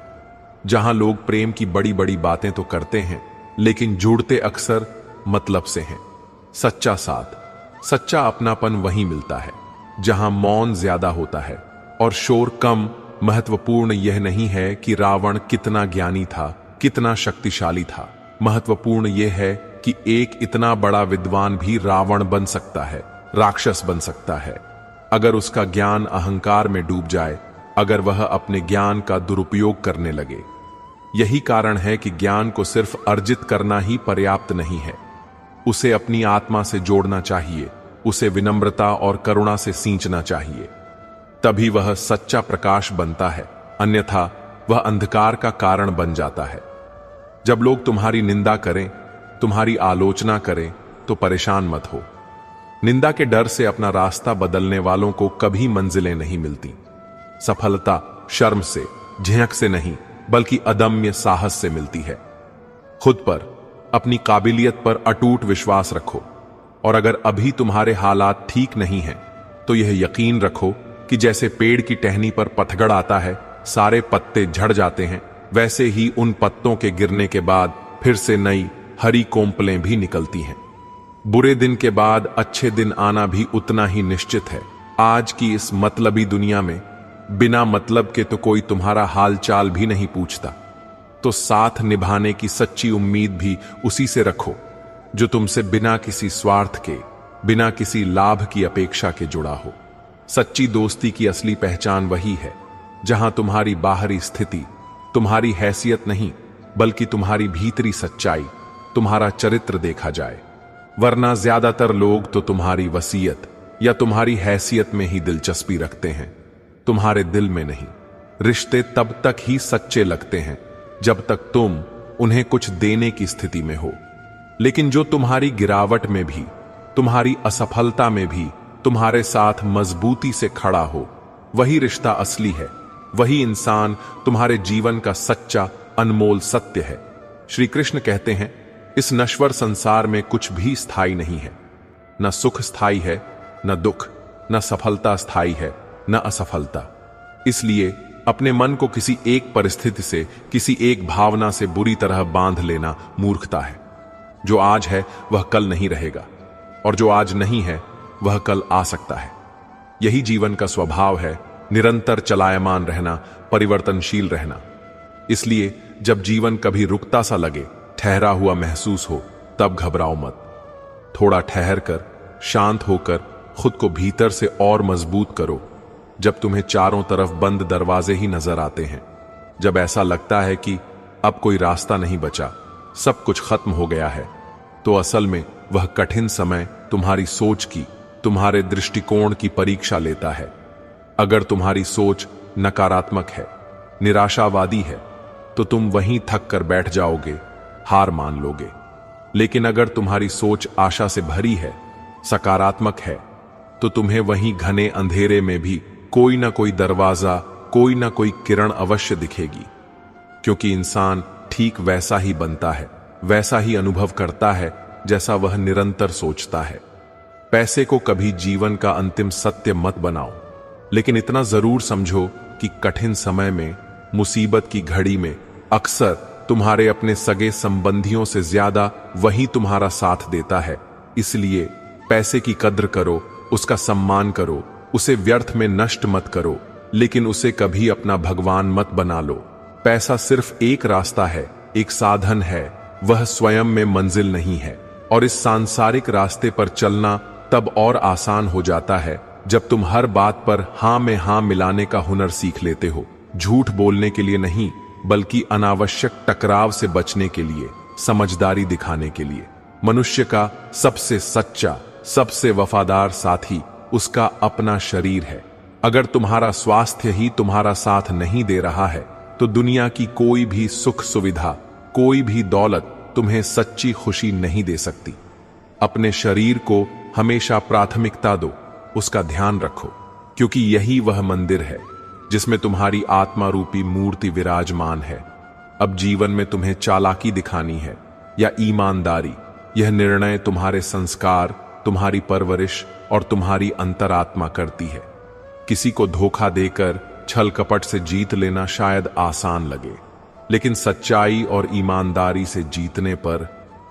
जहां लोग प्रेम की बड़ी बड़ी बातें तो करते हैं लेकिन जुड़ते अक्सर मतलब से हैं। सच्चा साथ, सच्चा अपनापन वहीं मिलता है जहां मौन ज्यादा होता है और शोर कम। महत्वपूर्ण यह नहीं है कि रावण कितना ज्ञानी था, कितना शक्तिशाली था। महत्वपूर्ण यह है कि एक इतना बड़ा विद्वान भी रावण बन सकता है, राक्षस बन सकता है, अगर उसका ज्ञान अहंकार में डूब जाए, अगर वह अपने ज्ञान का दुरुपयोग करने लगे। यही कारण है कि ज्ञान को सिर्फ अर्जित करना ही पर्याप्त नहीं है, उसे अपनी आत्मा से जोड़ना चाहिए, उसे विनम्रता और करुणा से सींचना चाहिए। तभी वह सच्चा प्रकाश बनता है, अन्यथा वह अंधकार का कारण बन जाता है। जब लोग तुम्हारी निंदा करें, तुम्हारी आलोचना करें, तो परेशान मत हो। निंदा के डर से अपना रास्ता बदलने वालों को कभी मंजिलें नहीं मिलती। सफलता शर्म से, झिझक से नहीं बल्कि अदम्य साहस से मिलती है। खुद पर, अपनी काबिलियत पर अटूट विश्वास रखो, और अगर अभी तुम्हारे हालात ठीक नहीं हैं तो यह यकीन रखो कि जैसे पेड़ की टहनी पर पतझड़ आता है, सारे पत्ते झड़ जाते हैं, वैसे ही उन पत्तों के गिरने के बाद फिर से नई हरी कोंपलें भी निकलती हैं। बुरे दिन के बाद अच्छे दिन आना भी उतना ही निश्चित है। आज की इस मतलबी दुनिया में बिना मतलब के तो कोई तुम्हारा हालचाल भी नहीं पूछता, तो साथ निभाने की सच्ची उम्मीद भी उसी से रखो जो तुमसे बिना किसी स्वार्थ के, बिना किसी लाभ की अपेक्षा के जुड़ा हो। सच्ची दोस्ती की असली पहचान वही है जहां तुम्हारी बाहरी स्थिति, तुम्हारी हैसियत नहीं बल्कि तुम्हारी भीतरी सच्चाई, तुम्हारा चरित्र देखा जाए। वरना ज्यादातर लोग तो तुम्हारी वसीयत या तुम्हारी हैसियत में ही दिलचस्पी रखते हैं, तुम्हारे दिल में नहीं। रिश्ते तब तक ही सच्चे लगते हैं जब तक तुम उन्हें कुछ देने की स्थिति में हो, लेकिन जो तुम्हारी गिरावट में भी, तुम्हारी असफलता में भी तुम्हारे साथ मजबूती से खड़ा हो, वही रिश्ता असली है। वही इंसान तुम्हारे जीवन का सच्चा अनमोल सत्य है। श्री कृष्ण कहते हैं, इस नश्वर संसार में कुछ भी स्थायी नहीं है। न सुख स्थायी है, न दुख, न सफलता स्थायी है, न असफलता। इसलिए अपने मन को किसी एक परिस्थिति से, किसी एक भावना से बुरी तरह बांध लेना मूर्खता है। जो आज है वह कल नहीं रहेगा, और जो आज नहीं है वह कल आ सकता है। यही जीवन का स्वभाव है, निरंतर चलायमान रहना, परिवर्तनशील रहना। इसलिए जब जीवन कभी रुकता सा लगे, ठहरा हुआ महसूस हो, तब घबराओ मत। थोड़ा ठहर कर, शांत होकर खुद को भीतर से और मजबूत करो। जब तुम्हें चारों तरफ बंद दरवाजे ही नजर आते हैं, जब ऐसा लगता है कि अब कोई रास्ता नहीं बचा, सब कुछ खत्म हो गया है, तो असल में वह कठिन समय तुम्हारी सोच की, तुम्हारे दृष्टिकोण की परीक्षा लेता है। अगर तुम्हारी सोच नकारात्मक है, निराशावादी है, तो तुम वहीं थक कर बैठ जाओगे, हार मान लोगे। लेकिन अगर तुम्हारी सोच आशा से भरी है, सकारात्मक है, तो तुम्हें वहीं घने अंधेरे में भी कोई ना कोई दरवाजा, कोई ना कोई किरण अवश्य दिखेगी। क्योंकि इंसान ठीक वैसा ही बनता है, वैसा ही अनुभव करता है जैसा वह निरंतर सोचता है। पैसे को कभी जीवन का अंतिम सत्य मत बनाओ, लेकिन इतना जरूर समझो कि कठिन समय में, मुसीबत की घड़ी में अक्सर तुम्हारे अपने सगे संबंधियों से ज्यादा वही तुम्हारा साथ देता है। इसलिए पैसे की कद्र करो, उसका सम्मान करो, उसे व्यर्थ में नष्ट मत करो, लेकिन उसे कभी अपना भगवान मत बना लो। पैसा सिर्फ एक रास्ता है, एक साधन है, वह स्वयं में मंजिल नहीं है। और इस सांसारिक रास्ते पर चलना तब और आसान हो जाता है जब तुम हर बात पर हां में हां मिलाने का हुनर सीख लेते हो। झूठ बोलने के लिए नहीं, बल्कि अनावश्यक टकराव से बचने के लिए, समझदारी दिखाने के लिए। मनुष्य का सबसे सच्चा, सबसे वफादार साथी उसका अपना शरीर है। अगर तुम्हारा स्वास्थ्य ही तुम्हारा साथ नहीं दे रहा है तो दुनिया की कोई भी सुख सुविधा, कोई भी दौलत तुम्हें सच्ची खुशी नहीं दे सकती। अपने शरीर को हमेशा प्राथमिकता दो, उसका ध्यान रखो, क्योंकि यही वह मंदिर है जिसमें तुम्हारी आत्मा रूपी मूर्ति विराजमान है। अब जीवन में तुम्हें चालाकी दिखानी है या ईमानदारी, यह निर्णय तुम्हारे संस्कार, तुम्हारी परवरिश और तुम्हारी अंतरात्मा करती है। किसी को धोखा देकर छल कपट से जीत लेना शायद आसान लगे, लेकिन सच्चाई और ईमानदारी से जीतने पर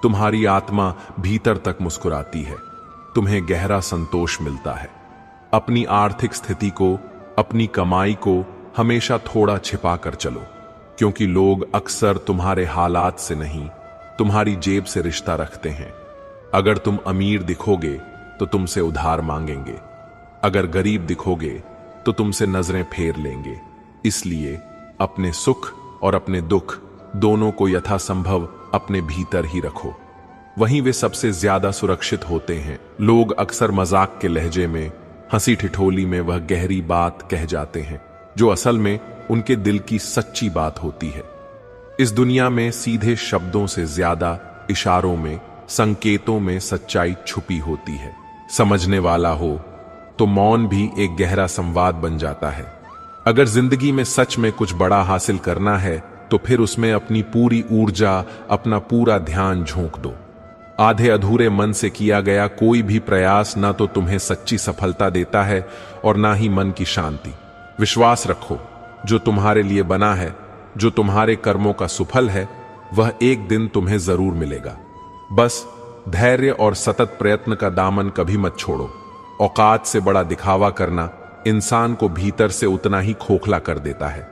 तुम्हारी आत्मा भीतर तक मुस्कुराती है, तुम्हें गहरा संतोष मिलता है। अपनी आर्थिक स्थिति को, अपनी कमाई को हमेशा थोड़ा छिपा कर चलो, क्योंकि लोग अक्सर तुम्हारे हालात से नहीं, तुम्हारी जेब से रिश्ता रखते हैं। अगर तुम अमीर दिखोगे तो तुमसे उधार मांगेंगे, अगर गरीब दिखोगे तो तुमसे नजरें फेर लेंगे। इसलिए अपने सुख और अपने दुख दोनों को यथासंभव अपने भीतर ही रखो, वहीं वे सबसे ज्यादा सुरक्षित होते हैं। लोग अक्सर मजाक के लहजे में, हंसी ठिठोली में वह गहरी बात कह जाते हैं जो असल में उनके दिल की सच्ची बात होती है। इस दुनिया में सीधे शब्दों से ज्यादा इशारों में, संकेतों में सच्चाई छुपी होती है। समझने वाला हो तो मौन भी एक गहरा संवाद बन जाता है। अगर जिंदगी में सच में कुछ बड़ा हासिल करना है तो फिर उसमें अपनी पूरी ऊर्जा, अपना पूरा ध्यान झोंक दो। आधे अधूरे मन से किया गया कोई भी प्रयास ना तो तुम्हें सच्ची सफलता देता है और ना ही मन की शांति। विश्वास रखो, जो तुम्हारे लिए बना है, जो तुम्हारे कर्मों का सुफल है, वह एक दिन तुम्हें जरूर मिलेगा। बस धैर्य और सतत प्रयत्न का दामन कभी मत छोड़ो। औकात से बड़ा दिखावा करना इंसान को भीतर से उतना ही खोखला कर देता है।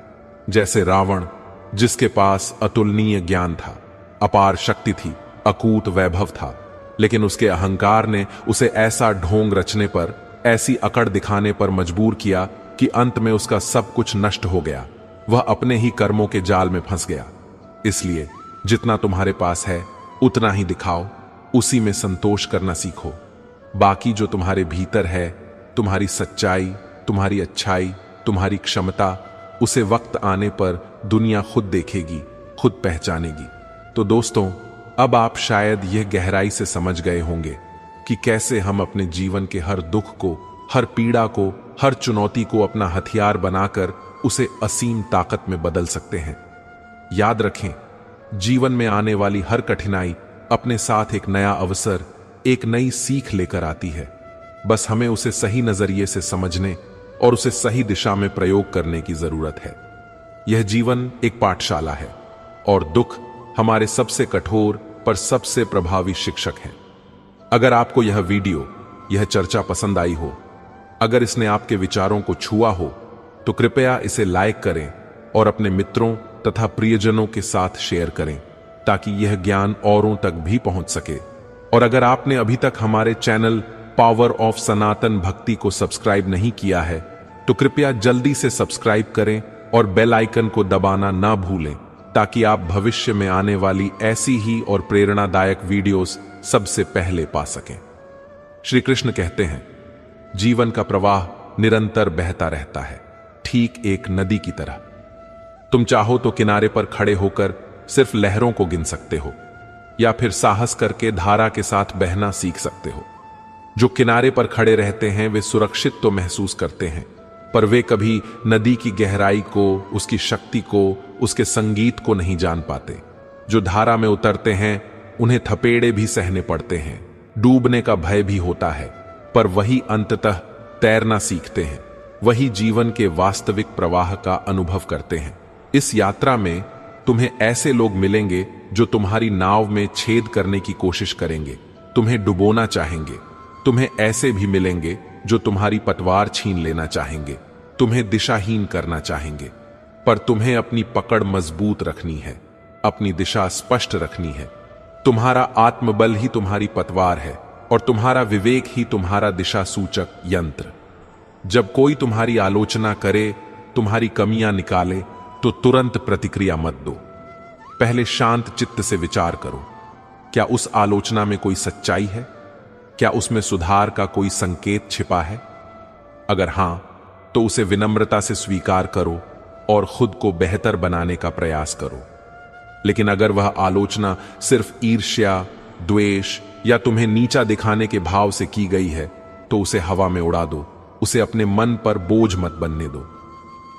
जैसे रावण, जिसके पास अतुलनीय ज्ञान था, अपार शक्ति थी, अकूत वैभव था, लेकिन उसके अहंकार ने उसे ऐसा ढोंग रचने पर, ऐसी अकड़ दिखाने पर मजबूर किया कि अंत में उसका सब कुछ नष्ट हो गया। वह अपने ही कर्मों के जाल में फंस गया। इसलिए जितना तुम्हारे पास है उतना ही दिखाओ, उसी में संतोष करना सीखो। बाकी जो तुम्हारे भीतर है, तुम्हारी सच्चाई, तुम्हारी अच्छाई, तुम्हारी क्षमता, उसे वक्त आने पर दुनिया खुद देखेगी, खुद पहचानेगी। तो दोस्तों, अब आप शायद यह गहराई से समझ गए होंगे कि कैसे हम अपने जीवन के हर दुख को, हर पीड़ा को, हर चुनौती को अपना हथियार बनाकर उसे असीम ताकत में बदल सकते हैं। याद रखें, जीवन में आने वाली हर कठिनाई अपने साथ एक नया अवसर, एक नई सीख लेकर आती है। बस हमें उसे सही नजरिए से समझने और उसे सही दिशा में प्रयोग करने की जरूरत है। यह जीवन एक पाठशाला है और दुख हमारे सबसे कठोर पर सबसे प्रभावी शिक्षक हैं। अगर आपको यह वीडियो, यह चर्चा पसंद आई हो, अगर इसने आपके विचारों को छुआ हो, तो कृपया इसे लाइक करें और अपने मित्रों तथा प्रियजनों के साथ शेयर करें, ताकि यह ज्ञान औरों तक भी पहुंच सके। और अगर आपने अभी तक हमारे चैनल पावर ऑफ सनातन भक्ति को सब्सक्राइब नहीं किया है, तो कृपया जल्दी से सब्सक्राइब करें और बेल आइकन को दबाना ना भूलें, ताकि आप भविष्य में आने वाली ऐसी ही और प्रेरणादायक वीडियोस सबसे पहले पा सकें। श्री कृष्ण कहते हैं, जीवन का प्रवाह निरंतर बहता रहता है, ठीक एक नदी की तरह। तुम चाहो तो किनारे पर खड़े होकर सिर्फ लहरों को गिन सकते हो, या फिर साहस करके धारा के साथ बहना सीख सकते हो। जो किनारे पर खड़े रहते हैं वे सुरक्षित तो महसूस करते हैं, पर वे कभी नदी की गहराई को, उसकी शक्ति को, उसके संगीत को नहीं जान पाते। जो धारा में उतरते हैं उन्हें थपेड़े भी सहने पड़ते हैं, डूबने का भय भी होता है, पर वही अंततः तैरना सीखते हैं, वही जीवन के वास्तविक प्रवाह का अनुभव करते हैं। इस यात्रा में तुम्हें ऐसे लोग मिलेंगे जो तुम्हारी नाव में छेद करने की कोशिश करेंगे, तुम्हें डुबोना चाहेंगे। तुम्हें ऐसे भी मिलेंगे जो तुम्हारी पतवार छीन लेना चाहेंगे, तुम्हें दिशाहीन करना चाहेंगे। पर तुम्हें अपनी पकड़ मजबूत रखनी है, अपनी दिशा स्पष्ट रखनी है। तुम्हारा आत्मबल ही तुम्हारी पतवार है और तुम्हारा विवेक ही तुम्हारा दिशा सूचक यंत्र। जब कोई तुम्हारी आलोचना करे, तुम्हारी कमियां निकाले, तो तुरंत प्रतिक्रिया मत दो। पहले शांत चित्त से विचार करो, क्या उस आलोचना में कोई सच्चाई है? क्या उसमें सुधार का कोई संकेत छिपा है? अगर हां, तो उसे विनम्रता से स्वीकार करो और खुद को बेहतर बनाने का प्रयास करो। लेकिन अगर वह आलोचना सिर्फ ईर्ष्या, द्वेष या तुम्हें नीचा दिखाने के भाव से की गई है, तो उसे हवा में उड़ा दो। उसे अपने मन पर बोझ मत बनने दो।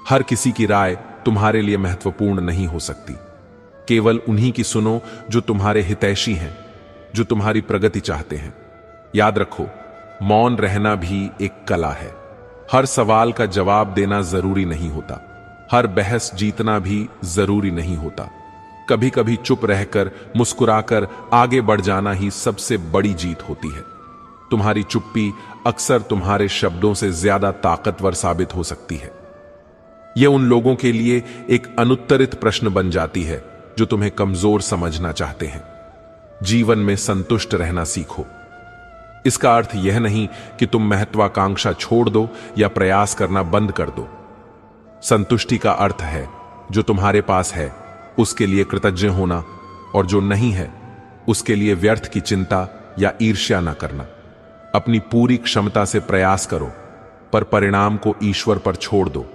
हर किसी की राय तुम्हारे लिए महत्वपूर्ण नहीं हो सकती। केवल उन्हीं की सुनो जो तुम्हारे हितैषी हैं, जो तुम्हारी प्रगति चाहते हैं। याद रखो, मौन रहना भी एक कला है। हर सवाल का जवाब देना जरूरी नहीं होता। हर बहस जीतना भी जरूरी नहीं होता। कभी कभी चुप रहकर, मुस्कुराकर आगे बढ़ जाना ही सबसे बड़ी जीत होती है। तुम्हारी चुप्पी अक्सर तुम्हारे शब्दों से ज्यादा ताकतवर साबित हो सकती है। यह उन लोगों के लिए एक अनुत्तरित प्रश्न बन जाती है जो तुम्हें कमजोर समझना चाहते हैं। जीवन में संतुष्ट रहना सीखो। इसका अर्थ यह नहीं कि तुम महत्वाकांक्षा छोड़ दो या प्रयास करना बंद कर दो। संतुष्टि का अर्थ है जो तुम्हारे पास है उसके लिए कृतज्ञ होना, और जो नहीं है उसके लिए व्यर्थ की चिंता या ईर्ष्या न करना। अपनी पूरी क्षमता से प्रयास करो, पर परिणाम को ईश्वर पर छोड़ दो।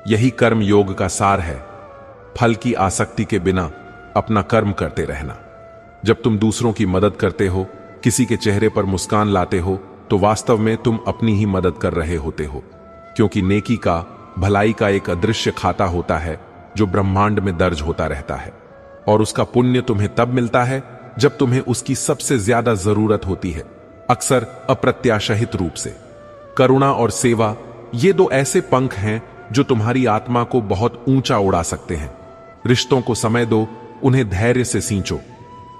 यही कर्म योग का सार है। फल की आसक्ति के बिना अपना कर्म करते रहना। जब तुम दूसरों की मदद करते हो, किसी के चेहरे पर मुस्कान लाते हो, तो वास्तव में तुम अपनी ही मदद कर रहे होते हो। क्योंकि नेकी का, भलाई का एक अदृश्य खाता होता है जो ब्रह्मांड में दर्ज होता रहता है, और उसका पुण्य तुम्हें तब मिलता है जब तुम्हें उसकी सबसे ज्यादा जरूरत होती है, अक्सर अप्रत्याशित रूप से। करुणा और सेवा, ये दो ऐसे पंख हैं जो तुम्हारी आत्मा को बहुत ऊंचा उड़ा सकते हैं। रिश्तों को समय दो, उन्हें धैर्य से सींचो।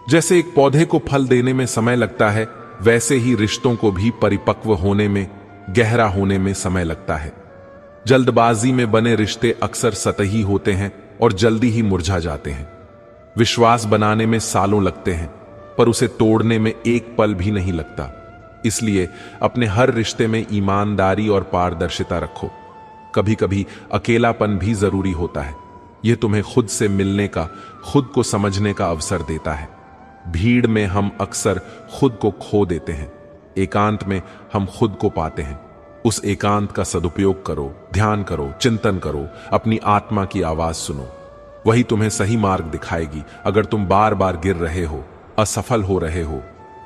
जैसे एक पौधे को फल देने में समय लगता है, वैसे ही रिश्तों को भी परिपक्व होने में, गहरा होने में समय लगता है। जल्दबाजी में बने रिश्ते अक्सर सतही होते हैं और जल्दी ही मुरझा जाते हैं। विश्वास बनाने में सालों लगते हैं, पर उसे तोड़ने में एक पल भी नहीं लगता। इसलिए अपने हर रिश्ते में ईमानदारी और पारदर्शिता रखो। कभी कभी अकेलापन भी जरूरी होता है। यह तुम्हें खुद से मिलने का, खुद को समझने का अवसर देता है। भीड़ में हम अक्सर खुद को खो देते हैं, एकांत में हम खुद को पाते हैं। उस एकांत का सदुपयोग करो, ध्यान करो, चिंतन करो, अपनी आत्मा की आवाज सुनो। वही तुम्हें सही मार्ग दिखाएगी। अगर तुम बार बार गिर रहे हो, असफल हो रहे हो,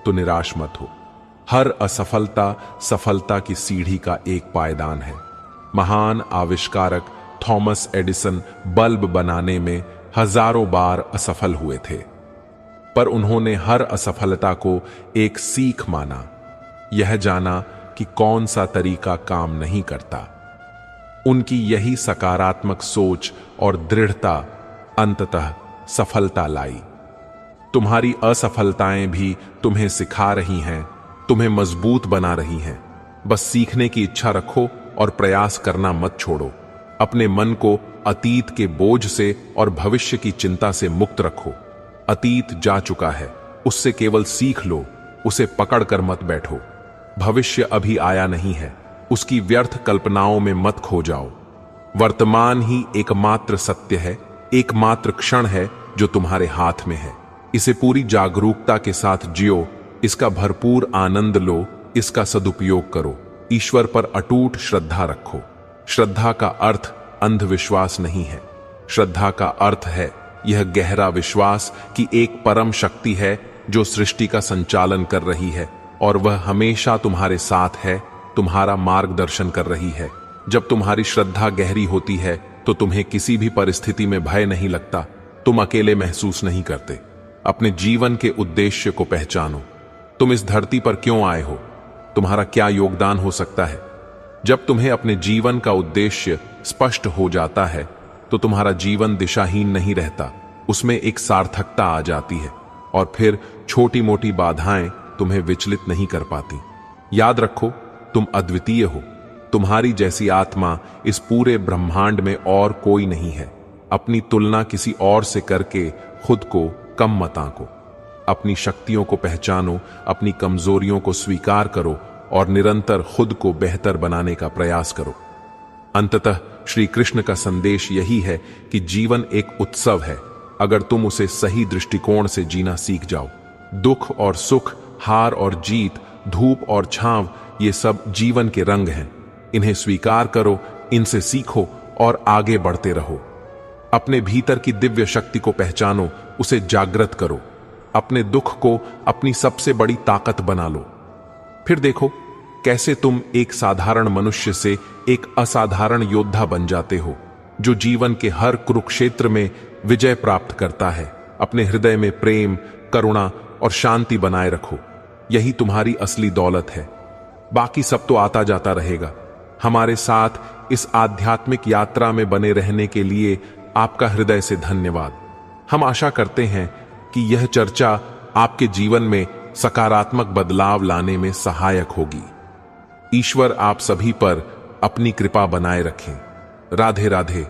तो निराश मत हो। हर असफलता सफलता की सीढ़ी का एक पायदान है। महान आविष्कारक थॉमस एडिसन बल्ब बनाने में हजारों बार असफल हुए थे, पर उन्होंने हर असफलता को एक सीख माना। यह जाना कि कौन सा तरीका काम नहीं करता। उनकी यही सकारात्मक सोच और दृढ़ता अंततः सफलता लाई। तुम्हारी असफलताएं भी तुम्हें सिखा रही हैं, तुम्हें मजबूत बना रही हैं। बस सीखने की इच्छा रखो और प्रयास करना मत छोड़ो। अपने मन को अतीत के बोझ से और भविष्य की चिंता से मुक्त रखो। अतीत जा चुका है, उससे केवल सीख लो, उसे पकड़कर मत बैठो। भविष्य अभी आया नहीं है, उसकी व्यर्थ कल्पनाओं में मत खो जाओ। वर्तमान ही एकमात्र सत्य है, एकमात्र क्षण है जो तुम्हारे हाथ में है। इसे पूरी जागरूकता के साथ जियो, इसका भरपूर आनंद लो, इसका सदुपयोग करो। ईश्वर पर अटूट श्रद्धा रखो। श्रद्धा का अर्थ अंधविश्वास नहीं है। श्रद्धा का अर्थ है यह गहरा विश्वास कि एक परम शक्ति है जो सृष्टि का संचालन कर रही है, और वह हमेशा तुम्हारे साथ है, तुम्हारा मार्गदर्शन कर रही है। जब तुम्हारी श्रद्धा गहरी होती है तो तुम्हें किसी भी परिस्थिति में भय नहीं लगता। तुम अकेले महसूस नहीं करते। अपने जीवन के उद्देश्य को पहचानो। तुम इस धरती पर क्यों आए हो? तुम्हारा क्या योगदान हो सकता है? जब तुम्हें अपने जीवन का उद्देश्य स्पष्ट हो जाता है तो तुम्हारा जीवन दिशाहीन नहीं रहता, उसमें एक सार्थकता आ जाती है, और फिर छोटी मोटी बाधाएं तुम्हें विचलित नहीं कर पाती। याद रखो, तुम अद्वितीय हो। तुम्हारी जैसी आत्मा इस पूरे ब्रह्मांड में और कोई नहीं है। अपनी तुलना किसी और से करके खुद को कम मत आंको। अपनी शक्तियों को पहचानो, अपनी कमजोरियों को स्वीकार करो और निरंतर खुद को बेहतर बनाने का प्रयास करो। अंततः श्री कृष्ण का संदेश यही है कि जीवन एक उत्सव है, अगर तुम उसे सही दृष्टिकोण से जीना सीख जाओ। दुख और सुख, हार और जीत, धूप और छांव, ये सब जीवन के रंग हैं। इन्हें स्वीकार करो, इनसे सीखो और आगे बढ़ते रहो। अपने भीतर की दिव्य शक्ति को पहचानो, उसे जागृत करो। अपने दुख को अपनी सबसे बड़ी ताकत बना लो। फिर देखो कैसे तुम एक साधारण मनुष्य से एक असाधारण योद्धा बन जाते हो, जो जीवन के हर कुरुक्षेत्र में विजय प्राप्त करता है। अपने हृदय में प्रेम, करुणा और शांति बनाए रखो। यही तुम्हारी असली दौलत है। बाकी सब तो आता जाता रहेगा। हमारे साथ इस आध्यात्मिक यात्रा में बने रहने के लिए आपका हृदय से धन्यवाद। हम आशा करते हैं कि यह चर्चा आपके जीवन में सकारात्मक बदलाव लाने में सहायक होगी। ईश्वर आप सभी पर अपनी कृपा बनाए रखें। राधे राधे।